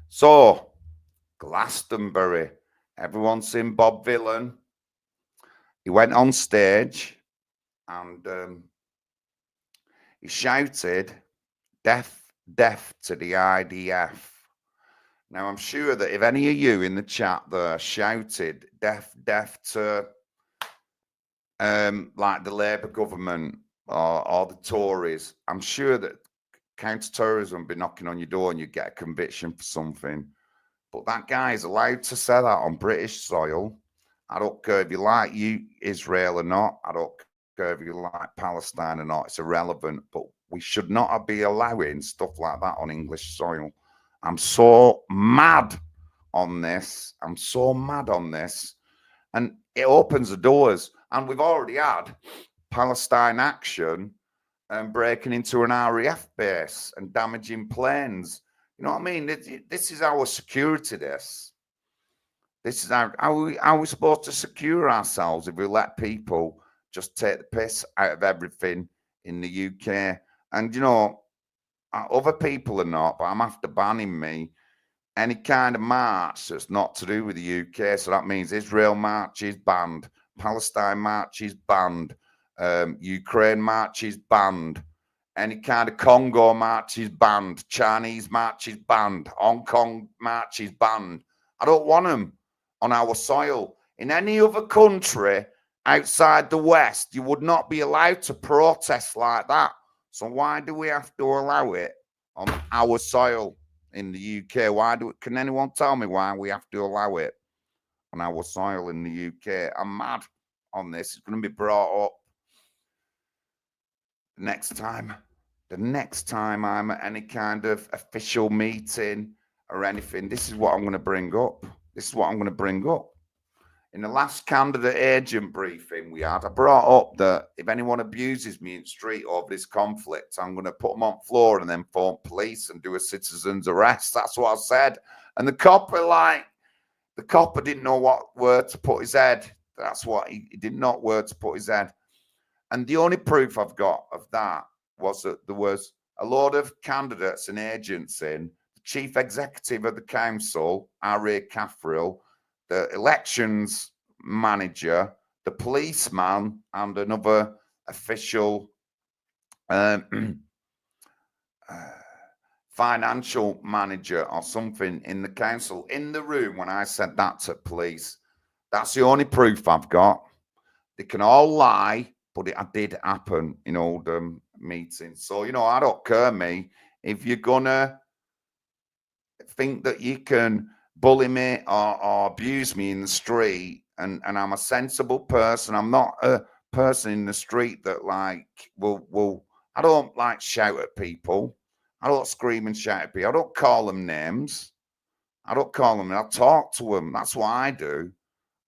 So, Glastonbury. Everyone's seen Bob Villan. He went on stage and he shouted, "Death, death to the IDF." Now, I'm sure that if any of you in the chat there shouted death, death to like the Labour government or the Tories, I'm sure that counter-terrorism would be knocking on your door and you'd get a conviction for something. But that guy is allowed to say that on British soil. I don't care if you like Israel or not. I don't care if you like Palestine or not. It's irrelevant. But we should not be allowing stuff like that on English soil. I'm so mad on this. I'm so mad on this. And it opens the doors. And we've already had Palestine action and breaking into an RAF base and damaging planes. You know what I mean? This is our security, this. This is how we supposed to secure ourselves if we let people just take the piss out of everything in the UK. And, you know, other people are not, but I'm after banning me any kind of march that's not to do with the UK. So that means Israel march is banned, Palestine march is banned, Ukraine march is banned, any kind of Congo march is banned, Chinese march is banned, Hong Kong march is banned. I don't want them on our soil. In any other country outside the West, you would not be allowed to protest like that. So why do we have to allow it on our soil in the UK? Can anyone tell me why we have to allow it on our soil in the UK? I'm mad on this. It's going to be brought up next time. The next time I'm at any kind of official meeting or anything, this is what I'm going to bring up. This is what I'm going to bring up. In the last candidate agent briefing we had, I brought up that if anyone abuses me in the street over this conflict, I'm going to put them on the floor and then phone police and do a citizen's arrest. That's what I said. And the copper didn't know where to put his head. That's what he did not where to put his head. And the only proof I've got of that was that there was a lot of candidates and agents in, the chief executive of the council, R.A. Caffrell, the elections manager, the policeman, and another official financial manager or something in the council in the room when I said that to police. That's the only proof I've got. They can all lie, but it did happen in Oldham meetings. So, you know, I don't care, me. If you're gonna think that you can bully me or abuse me in the street, and I'm a sensible person, I'm not a person in the street that will I don't like shout at people. I don't scream and shout at people. I don't call them names. I don't call them. I talk to them. That's what I do,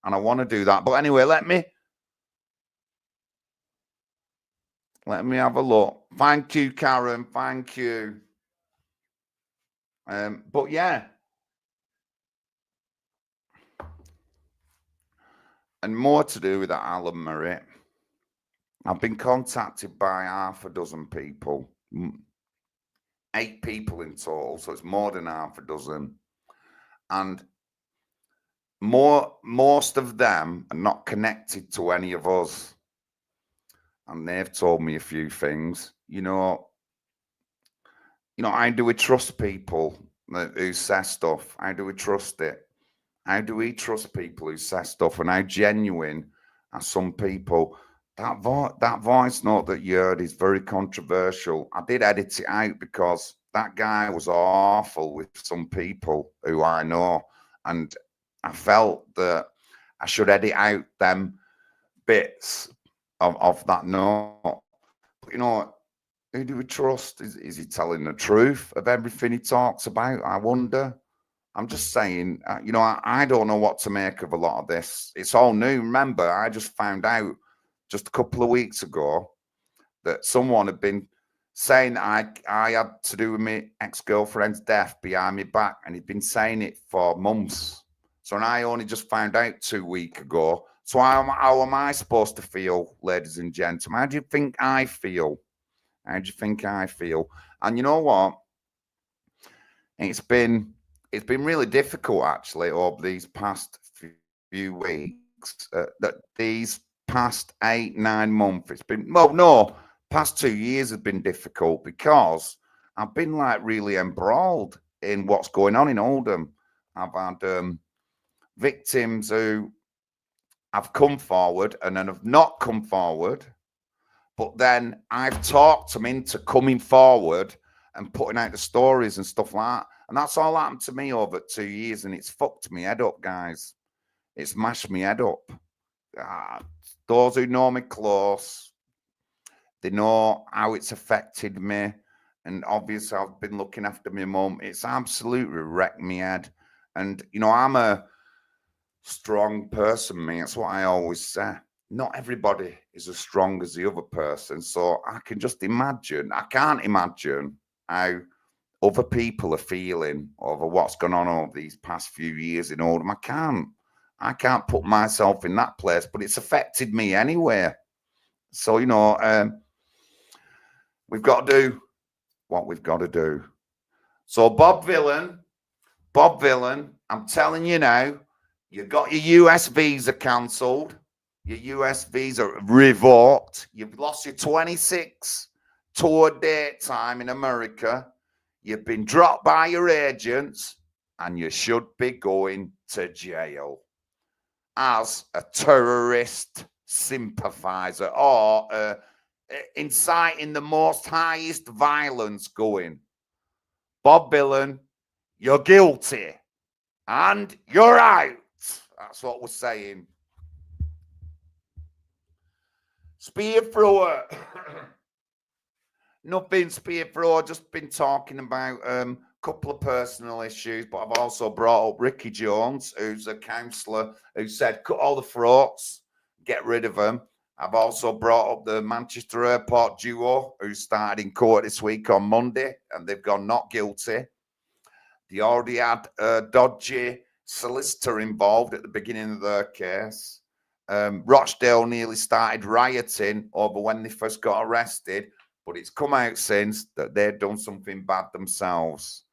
and I want to do that. But anyway, let me have a look. Thank you, Karen. Thank you. But yeah. And more to do with that Alan Murray. I've been contacted by half a dozen people, 8 people in total, so it's more than half a dozen. And most of them are not connected to any of us. And they've told me a few things. You know, how do we trust people who say stuff? How do we trust it? How do we trust people who say stuff? And how genuine are some people? That voice note that you heard is very controversial. I did edit it out because that guy was awful with some people who I know. And I felt that I should edit out them bits of that note. But, you know, who do we trust? Is he telling the truth of everything he talks about? I wonder. I'm just saying, you know, I don't know what to make of a lot of this. It's all new. Remember, I just found out just a couple of weeks ago that someone had been saying that I had to do with my ex-girlfriend's death behind my back, and he'd been saying it for months. So and I only just found out 2 weeks ago. So how am I supposed to feel, ladies and gentlemen? How do you think I feel? How do you think I feel? And you know what? It's been really difficult, actually, over these past few weeks. These past 8-9 months, it's been, well, no, past 2 years have been difficult because I've been like really embroiled in what's going on in Oldham. I've had victims who have come forward and then have not come forward, but then I've talked them into coming forward and putting out the stories and stuff like that. And that's all happened to me over 2 years, and it's fucked me head up, guys. It's mashed me head up. Those who know me close, they know how it's affected me. and obviously I've been looking after my mum. It's absolutely wrecked me head. And, you know, I'm a strong person, me. That's what I always say. Not everybody is as strong as the other person. So I can just imagine, I can't imagine how other people are feeling over what's gone on over these past few years in Oldham. I can't put myself in that place, but it's affected me anyway. So, you know, we've got to do what we've got to do. So Bob Villan, I'm telling you now, you got your US visa cancelled, your US visa revoked, you've lost your 26 tour date time in America, you've been dropped by your agents, and you should be going to jail as a terrorist sympathizer or inciting the most highest violence going. Bob Villan, you're guilty and you're out. That's what we're saying. Spear thrower. Nothing spear thrower, just been talking about a couple of personal issues, but I've also brought up Ricky Jones, who's a counsellor, who said cut all the frauds, get rid of them. I've also brought up the Manchester Airport duo, who started in court this week on Monday, and they've gone not guilty. They already had a dodgy solicitor involved at the beginning of their case. Rochdale nearly started rioting over when they first got arrested, but it's come out since that they've done something bad themselves.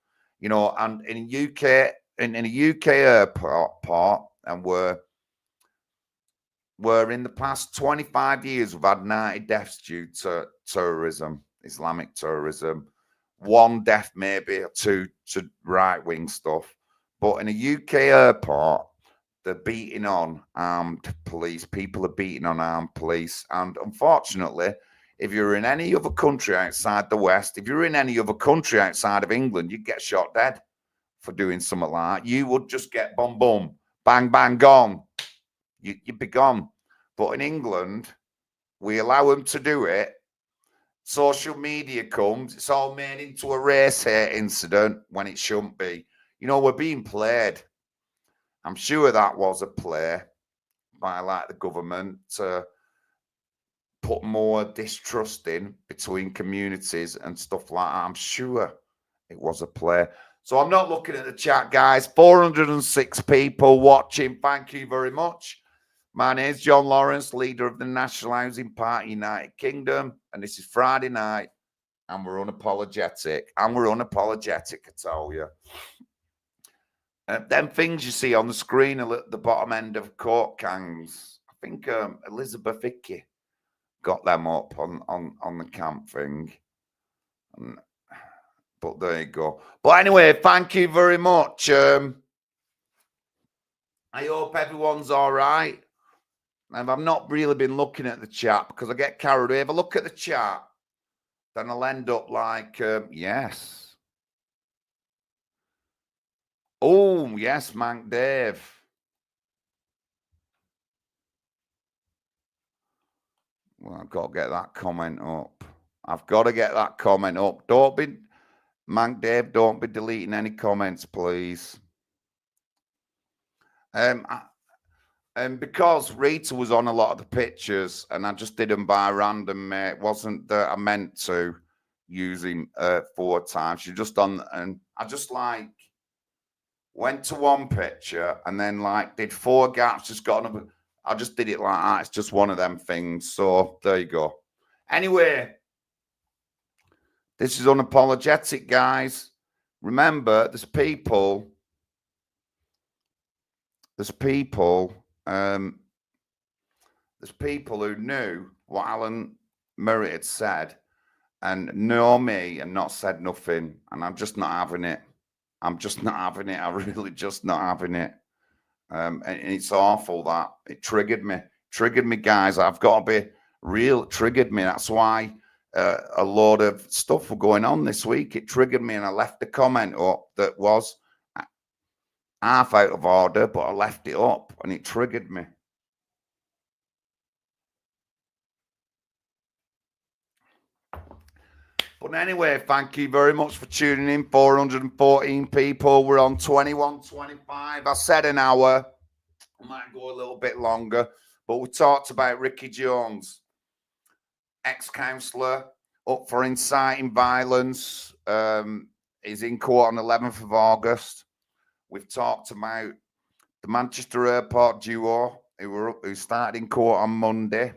You know, and in UK, in a UK airport, and we're in the past 25 years, we've had 90 deaths due to terrorism, Islamic terrorism. One death maybe, or two to right-wing stuff. But in a UK airport, they're beating on armed police. People are beating on armed police. And unfortunately, if you're in any other country outside the West, if you're in any other country outside of England, you'd get shot dead for doing something like that. You would just get boom, boom, bang, bang, gone. You'd be gone. But in England, we allow them to do it. Social media comes, it's all made into a race hate incident when it shouldn't be. You know, we're being played. I'm sure that was a play by like the government to put more distrust in between communities and stuff like that. I'm sure it was a play. So I'm not looking at the chat, guys. 406 people watching. Thank you very much. My name's John Lawrence, leader of the National Housing Party United Kingdom, and this is Friday night, and we're unapologetic. And we're unapologetic, I tell you. Them things you see on the screen are at the bottom end of court cangs. I think Elizabeth Hickey got them up on the camp thing. But there you go. But anyway, thank you very much. I hope everyone's all right. And I've not really been looking at the chat because I get carried away. If I look at the chat, then I'll end up like, yes. Oh, yes, Mank Dave. Well, I've got to get that comment up. I've got to get that comment up. Don't be, Mank Dave, don't be deleting any comments, please. And because Rita was on a lot of the pictures and I just did them by random, it wasn't that I meant to using 4 times. She just on, and I just like went to one picture and then like did 4 gaps, just got another. I just did it like that. It's just one of them things. So there you go. Anyway, this is unapologetic, guys. Remember, there's people who knew what Alan Murray had said and know me and not said nothing, and I'm just not having it. I'm just not having it. I'm really just not having it. And it's awful that it triggered me, guys. I've got to be real. It triggered me. That's why a lot of stuff were going on this week. It triggered me, and I left the comment up that was half out of order, but I left it up, and it triggered me. But anyway, thank you very much for tuning in. 414 people. We're on 21:25. I said an hour. I might go a little bit longer. But we talked about Ricky Jones, ex-councillor, up for inciting violence. Is in court on 11th of August. We've talked about the Manchester Airport duo who started in court on Monday.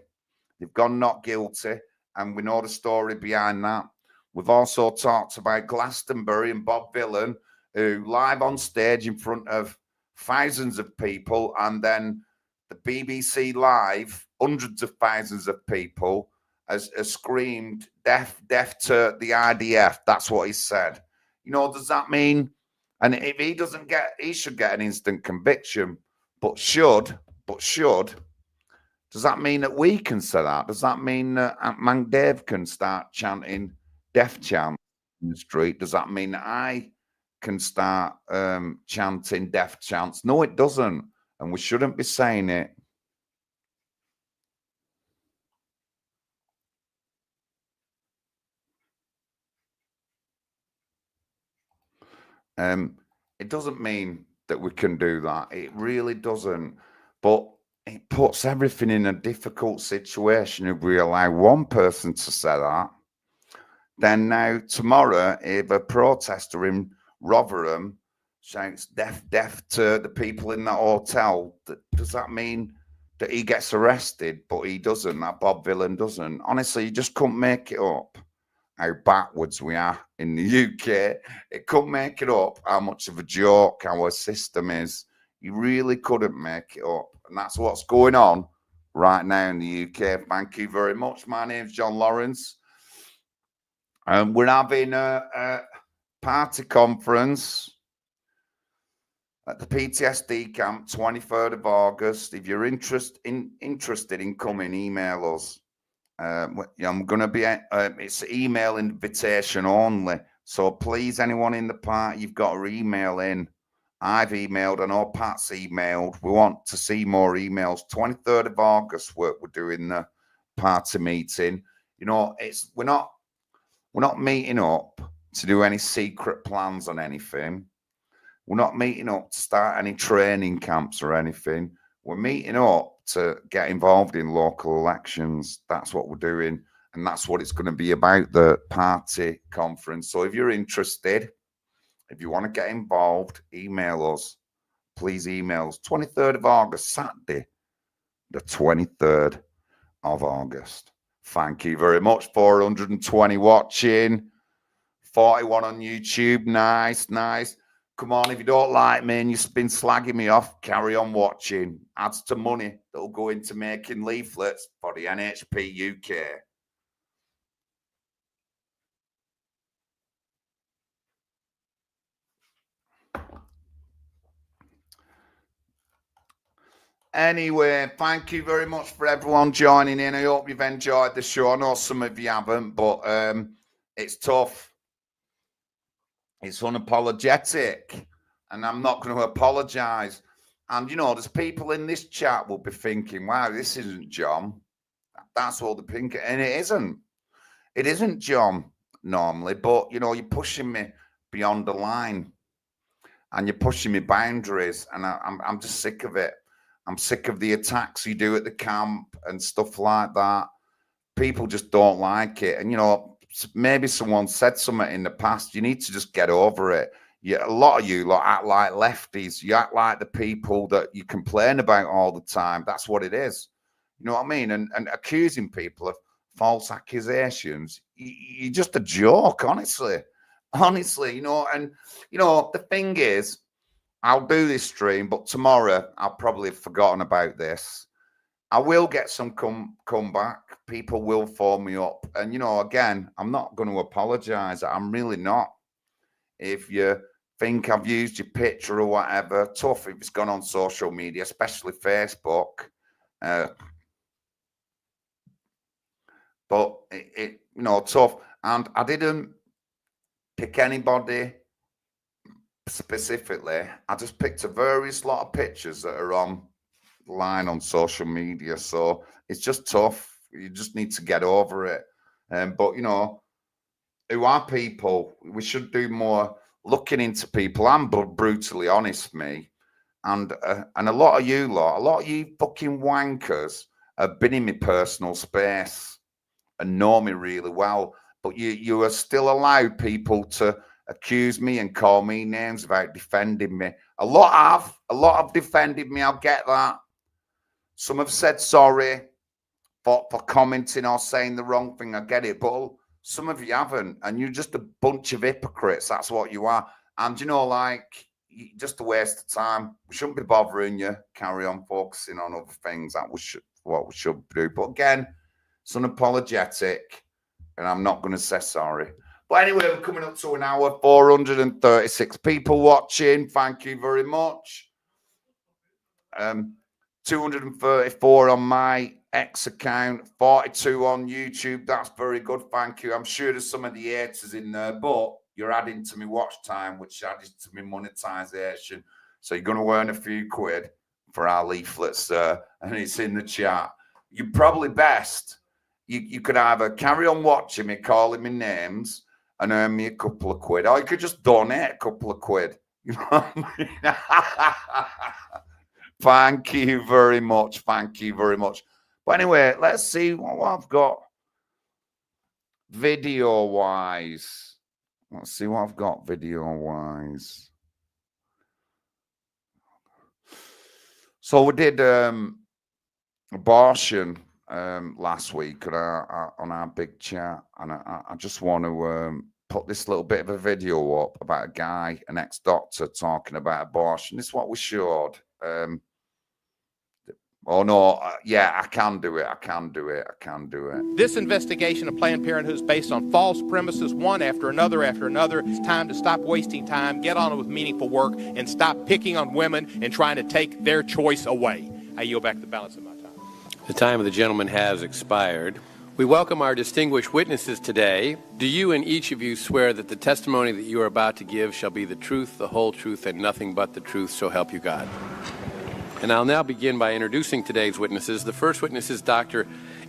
They've gone not guilty, and we know the story behind that. We've also talked about Glastonbury and Bob Villan, who live on stage in front of thousands of people, and then the BBC Live, hundreds of thousands of people, has screamed, death to the IDF. That's what he said. You know, does that mean, and if he doesn't get, he should get an instant conviction, but should, does that mean that we can say that? Does that mean that Man Dave can start chanting death chants in the street? Does that mean that I can start chanting death chants? No, it doesn't. And we shouldn't be saying it. It doesn't mean that we can do that. It really doesn't. But it puts everything in a difficult situation if we allow one person to say that. Then now tomorrow, if a protester in Rotherham shouts death to the people in that hotel, does that mean that he gets arrested? But he doesn't, that Bob Villan doesn't. Honestly, you just couldn't make it up how backwards we are in the UK. It couldn't make it up how much of a joke our system is. You really couldn't make it up. And that's what's going on right now in the UK. Thank you very much. My name's John Lawrence. We're having a party conference at the PTSD camp, 23rd of August. If you're interested in coming, email us. I'm going to be, it's email invitation only. So please, anyone in the party, you've got to email in. I've emailed, I know Pat's emailed. We want to see more emails. 23rd of August, we're doing the party meeting. You know, we're not meeting up to do any secret plans on anything. We're not meeting up to start any training camps or anything. We're meeting up to get involved in local elections. That's what we're doing. And that's what it's going to be about, the party conference. So if you're interested, if you want to get involved, email us. Please email us. 23rd of August, Saturday, the 23rd of August. Thank you very much. 420 watching. 41 on YouTube. Nice. Come on, if you don't like me and you've been slagging me off, carry on watching. Adds to money that'll go into making leaflets for the NHP UK. Anyway, thank you very much for everyone joining in. I hope you've enjoyed the show. I know some of you haven't, but it's tough. It's unapologetic, and I'm not going to apologize. And, you know, there's people in this chat will be thinking, wow, this isn't John. That's all the pink. And it isn't. It isn't John normally, but, you know, you're pushing me beyond the line and you're pushing me boundaries, and I'm just sick of it. I'm sick of the attacks you do at the camp and stuff like that. People just don't like it. And, you know, maybe someone said something in the past. You need to just get over it. A lot of you act like lefties. You act like the people that you complain about all the time. That's what it is. You know what I mean? And accusing people of false accusations, you're just a joke, honestly. Honestly, you know, and, you know, the thing is, I'll do this stream, but tomorrow I'll probably have forgotten about this. I will get some comeback. People will phone me up. And, you know, again, I'm not going to apologize. I'm really not. If you think I've used your picture or whatever, tough if it's gone on social media, especially Facebook. But, you know, tough. And I didn't pick anybody specifically. I just picked a various lot of pictures that are on line on social media. So it's just tough. You just need to get over it. But, you know, who are people. We should do more looking into people. I'm brutally honest, me. And a lot of you lot, a lot of you fucking wankers have been in my personal space and know me really well. But you are still allowed people to accuse me and call me names without defending me. A lot have defended me. I'll get that. Some have said sorry for commenting or saying the wrong thing. I get it, but some of you haven't, and you're just a bunch of hypocrites. That's what you are. And you know, like, just a waste of time. We shouldn't be bothering you. Carry on focusing on other things. That was what we should do. But again, it's unapologetic, and I'm not going to say sorry. But anyway, we're coming up to an hour, 436 people watching. Thank you very much. 234 on my X account, 42 on YouTube. That's very good. Thank you. I'm sure there's some of the haters in there, but you're adding to my watch time, which adds to my monetization. So you're going to earn a few quid for our leaflets there, and it's in the chat. You're probably best. You could either carry on watching me, calling me names, and earn me a couple of quid, or you could just donate a couple of quid. You know what I mean? Thank you very much. Thank you very much. But anyway, let's see what I've got video-wise. Let's see what I've got video-wise. So we did abortion last week on our big chat, and I just want to put this little bit of a video up about a guy, an ex-doctor, talking about abortion. This is what we showed. Oh, no, yeah, I can do it. I can do it. I can do it. This investigation of Planned Parenthood is based on false premises, one after another after another. It's time to stop wasting time, get on with meaningful work, and stop picking on women and trying to take their choice away. I yield back the balance of my time. The time of the gentleman has expired. We welcome our distinguished witnesses today. Do you and each of you swear that the testimony that you are about to give shall be the truth, the whole truth, and nothing but the truth, so help you God? And I'll now begin by introducing today's witnesses. The first witness is Dr.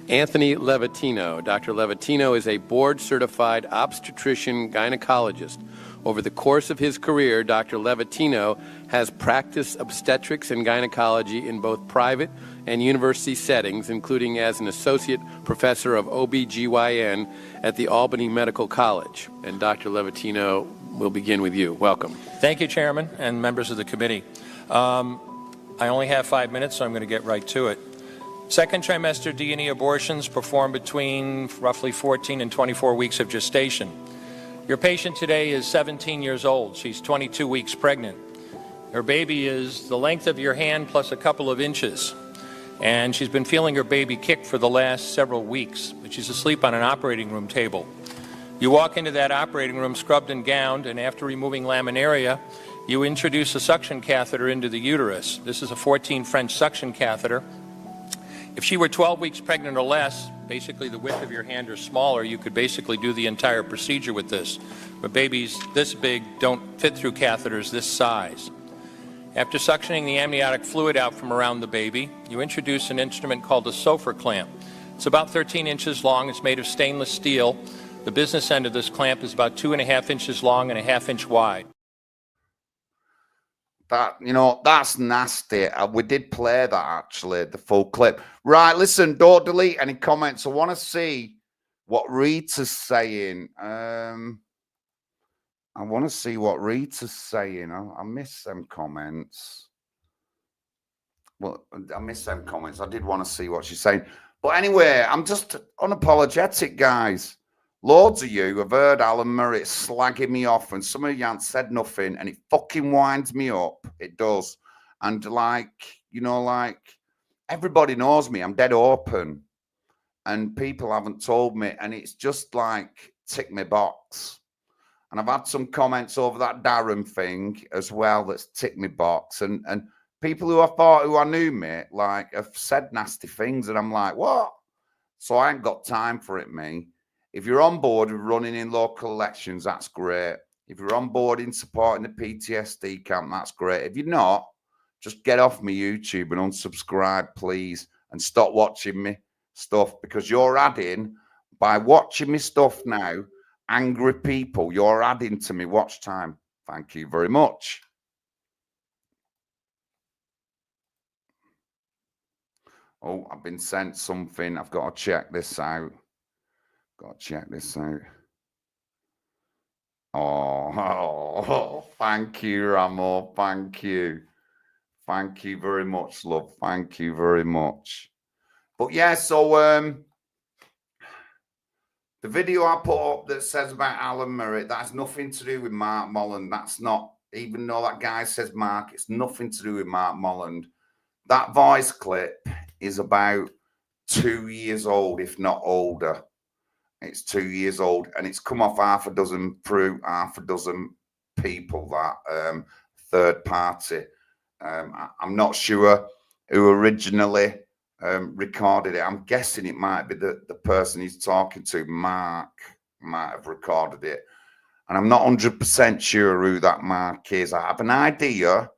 Anthony Levatino. Dr. Levatino is a board-certified obstetrician gynecologist. Over the course of his career, Dr. Levatino has practiced obstetrics and gynecology in both private and university settings, including as an associate professor of OBGYN at the Albany Medical College. And Dr. Levatino, we'll begin with you. Welcome. Thank you, Chairman and members of the committee. I only have 5 minutes, so I'm going to get right to it. Second trimester D&E abortions performed between roughly 14 and 24 weeks of gestation. Your patient today is 17 years old. She's 22 weeks pregnant. Her baby is the length of your hand plus a couple of inches. And she's been feeling her baby kick for the last several weeks, but she's asleep on an operating room table. You walk into that operating room scrubbed and gowned, and after removing laminaria, you introduce a suction catheter into the uterus. This is a 14 French suction catheter. If she were 12 weeks pregnant or less, basically the width of your hand or smaller, you could basically do the entire procedure with this. But babies this big don't fit through catheters this size. After suctioning the amniotic fluid out from around the baby, you introduce an instrument called a Sofer clamp. It's about 13 inches long. It's made of stainless steel. The business end of this clamp is about 2.5 inches long and 1/2 inch wide. That, you know, that's nasty. We did play that, actually, the full clip. Right, listen, don't delete any comments. I want to see what Rita's saying. I want to see what Rita's saying. I miss them comments. Well, I miss them comments. I did want to see what she's saying. But anyway, I'm just unapologetic, guys. Loads of you have heard Alan Murray slagging me off, and some of you haven't said nothing, and it fucking winds me up. It does. And like, you know, like, everybody knows me. I'm dead open. And people haven't told me, and it's just like, tick me box. And I've had some comments over that Darren thing as well that's tick me box. And people who I knew me, like, have said nasty things, and I'm like, what? So I ain't got time for it, me. If you're on board with running in local elections, that's great. If you're on board in supporting the PTSD camp, that's great. If you're not, just get off my YouTube and unsubscribe, please, and stop watching me stuff, because you're adding, by watching me stuff now, angry people. You're adding to me watch time. Thank you very much. Oh, I've been sent something. I've got to check this out. Got to check this out. Oh, thank you, Ramo. Thank you. Thank you very much, love. Thank you very much. But yeah, so the video I put up that says about Alan Murray, that has nothing to do with Mark Molland. That's not, even though that guy says Mark, it's nothing to do with Mark Molland. That voice clip is about 2 years old, if not older. It's 2 years old, and it's come off half a dozen people, that third party. I'm not sure who originally recorded it. I'm guessing it might be the person he's talking to, Mark, might have recorded it. And I'm not 100% sure who that Mark is. I have an idea,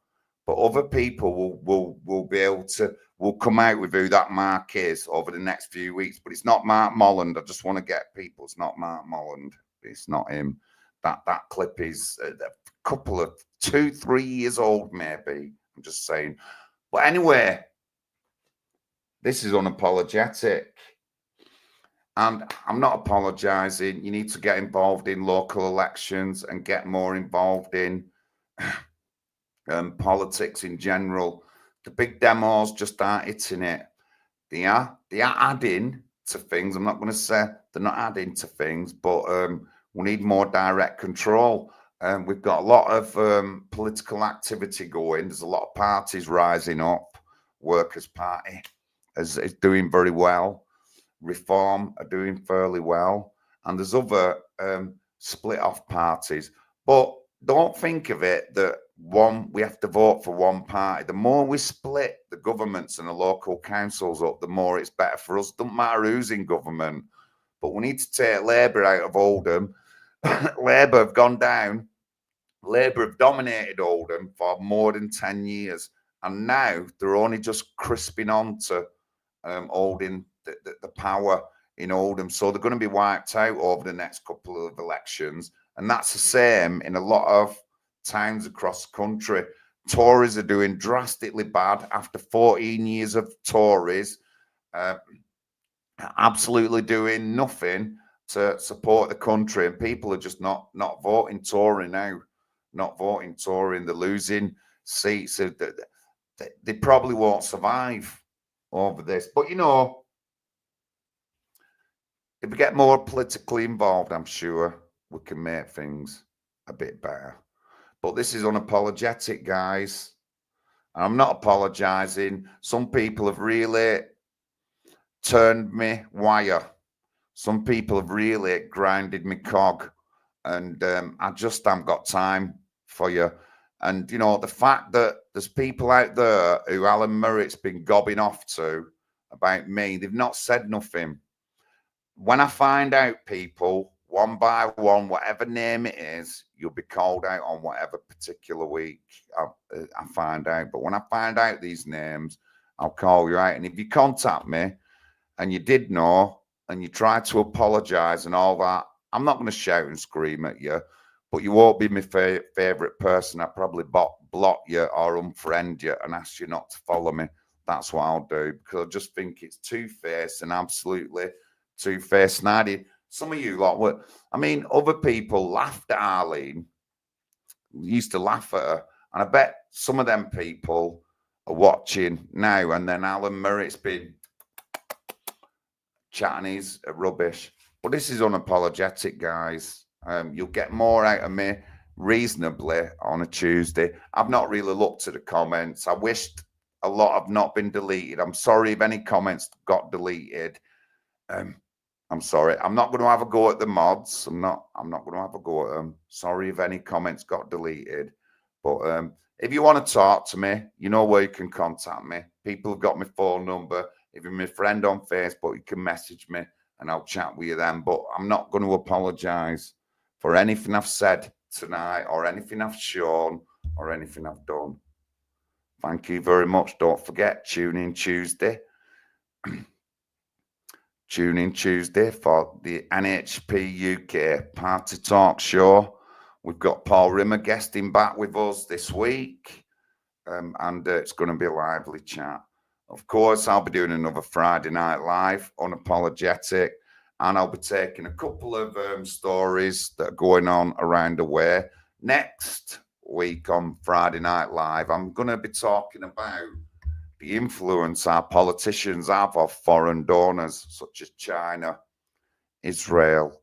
but other people will be able to, will come out with who that Mark is over the next few weeks. But it's not Mark Molland. I just want to get people. It's not Mark Molland. It's not him. That clip is a couple of 2-3 years old, maybe. I'm just saying. But anyway, this is Unapologetic. And I'm not apologizing. You need to get involved in local elections and get more involved in politics in general. The big demos just aren't hitting it. They are adding to things. I'm not going to say they're not adding to things, but we need more direct control. We've got a lot of political activity going. There's a lot of parties rising up. Workers' Party is doing very well. Reform are doing fairly well. And there's other split off parties. But don't think of it that we have to vote for one party. The more we split the governments and the local councils up, the more it's better for us. Doesn't matter who's in government. But we need to take Labour out of Oldham. Labour have gone down. Labour have dominated Oldham for more than 10 years. And now they're only just crisping on to holding the power in Oldham. So they're going to be wiped out over the next couple of elections. And that's the same in a lot of towns across the country. Tories are doing drastically bad after 14 years of Tories absolutely doing nothing to support the country, and people are just not voting Tory now. Not voting Tory, and they're losing seats. They probably won't survive over this. But you know, if we get more politically involved, I'm sure we can make things a bit better. But this is Unapologetic, guys. And I'm not apologizing. Some people have really turned me wire. Some people have really grinded me cog. And I just haven't got time for you. And, you know, the fact that there's people out there who Alan Murray's been gobbing off to about me, they've not said nothing. When I find out people, one by one, whatever name it is, you'll be called out on whatever particular week I find out. But when I find out these names, I'll call you out. And if you contact me and you did know and you try to apologize and all that, I'm not going to shout and scream at you, but you won't be my favorite person. I'll probably block you or unfriend you and ask you not to follow me. That's what I'll do, because I just think it's two-faced and absolutely two-faced. And some of you lot, I mean, other people laughed at Arlene, used to laugh at her, and I bet some of them people are watching now. And then Alan Murray's been chatting his rubbish. But this is Unapologetic, guys. You'll get more out of me reasonably on a Tuesday. I've not really looked at the comments. I wished a lot have not been deleted. I'm sorry if any comments got deleted. I'm sorry. I'm not going to have a go at the mods. I'm not going to have a go at them. Sorry if any comments got deleted. But if you want to talk to me, you know where you can contact me. People have got my phone number. If you're my friend on Facebook, you can message me and I'll chat with you then. But I'm not going to apologize for anything I've said tonight or anything I've shown or anything I've done. Thank you very much. Don't forget, tune in Tuesday. tune in Tuesday for the NHP UK Party Talk Show. We've got Paul Rimmer guesting back with us this week, and it's going to be a lively chat. Of course, I'll be doing another Friday Night Live, Unapologetic, and I'll be taking a couple of stories that are going on around the way. Next week on Friday Night Live, I'm going to be talking about the influence our politicians have of foreign donors such as China, Israel,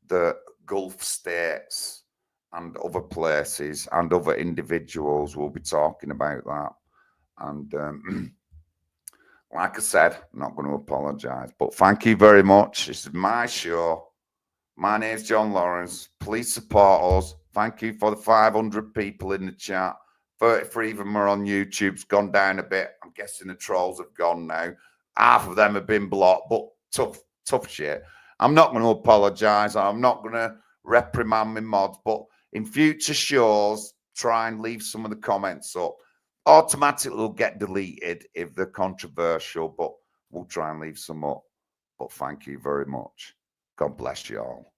the Gulf states, and other places, and other individuals. We'll be talking about that. And like I said, I'm not going to apologize, but thank you very much. This is my show. My name's John Lawrence. Please support us. Thank you for the 500 people in the chat. 33 of them are on YouTube. It's gone down a bit. I'm guessing the trolls have gone now. Half of them have been blocked, but tough shit. I'm not going to apologize. I'm not going to reprimand my mods, but in future shows, try and leave some of the comments up. Automatically will get deleted if they're controversial, but we'll try and leave some up. But thank you very much. God bless you all.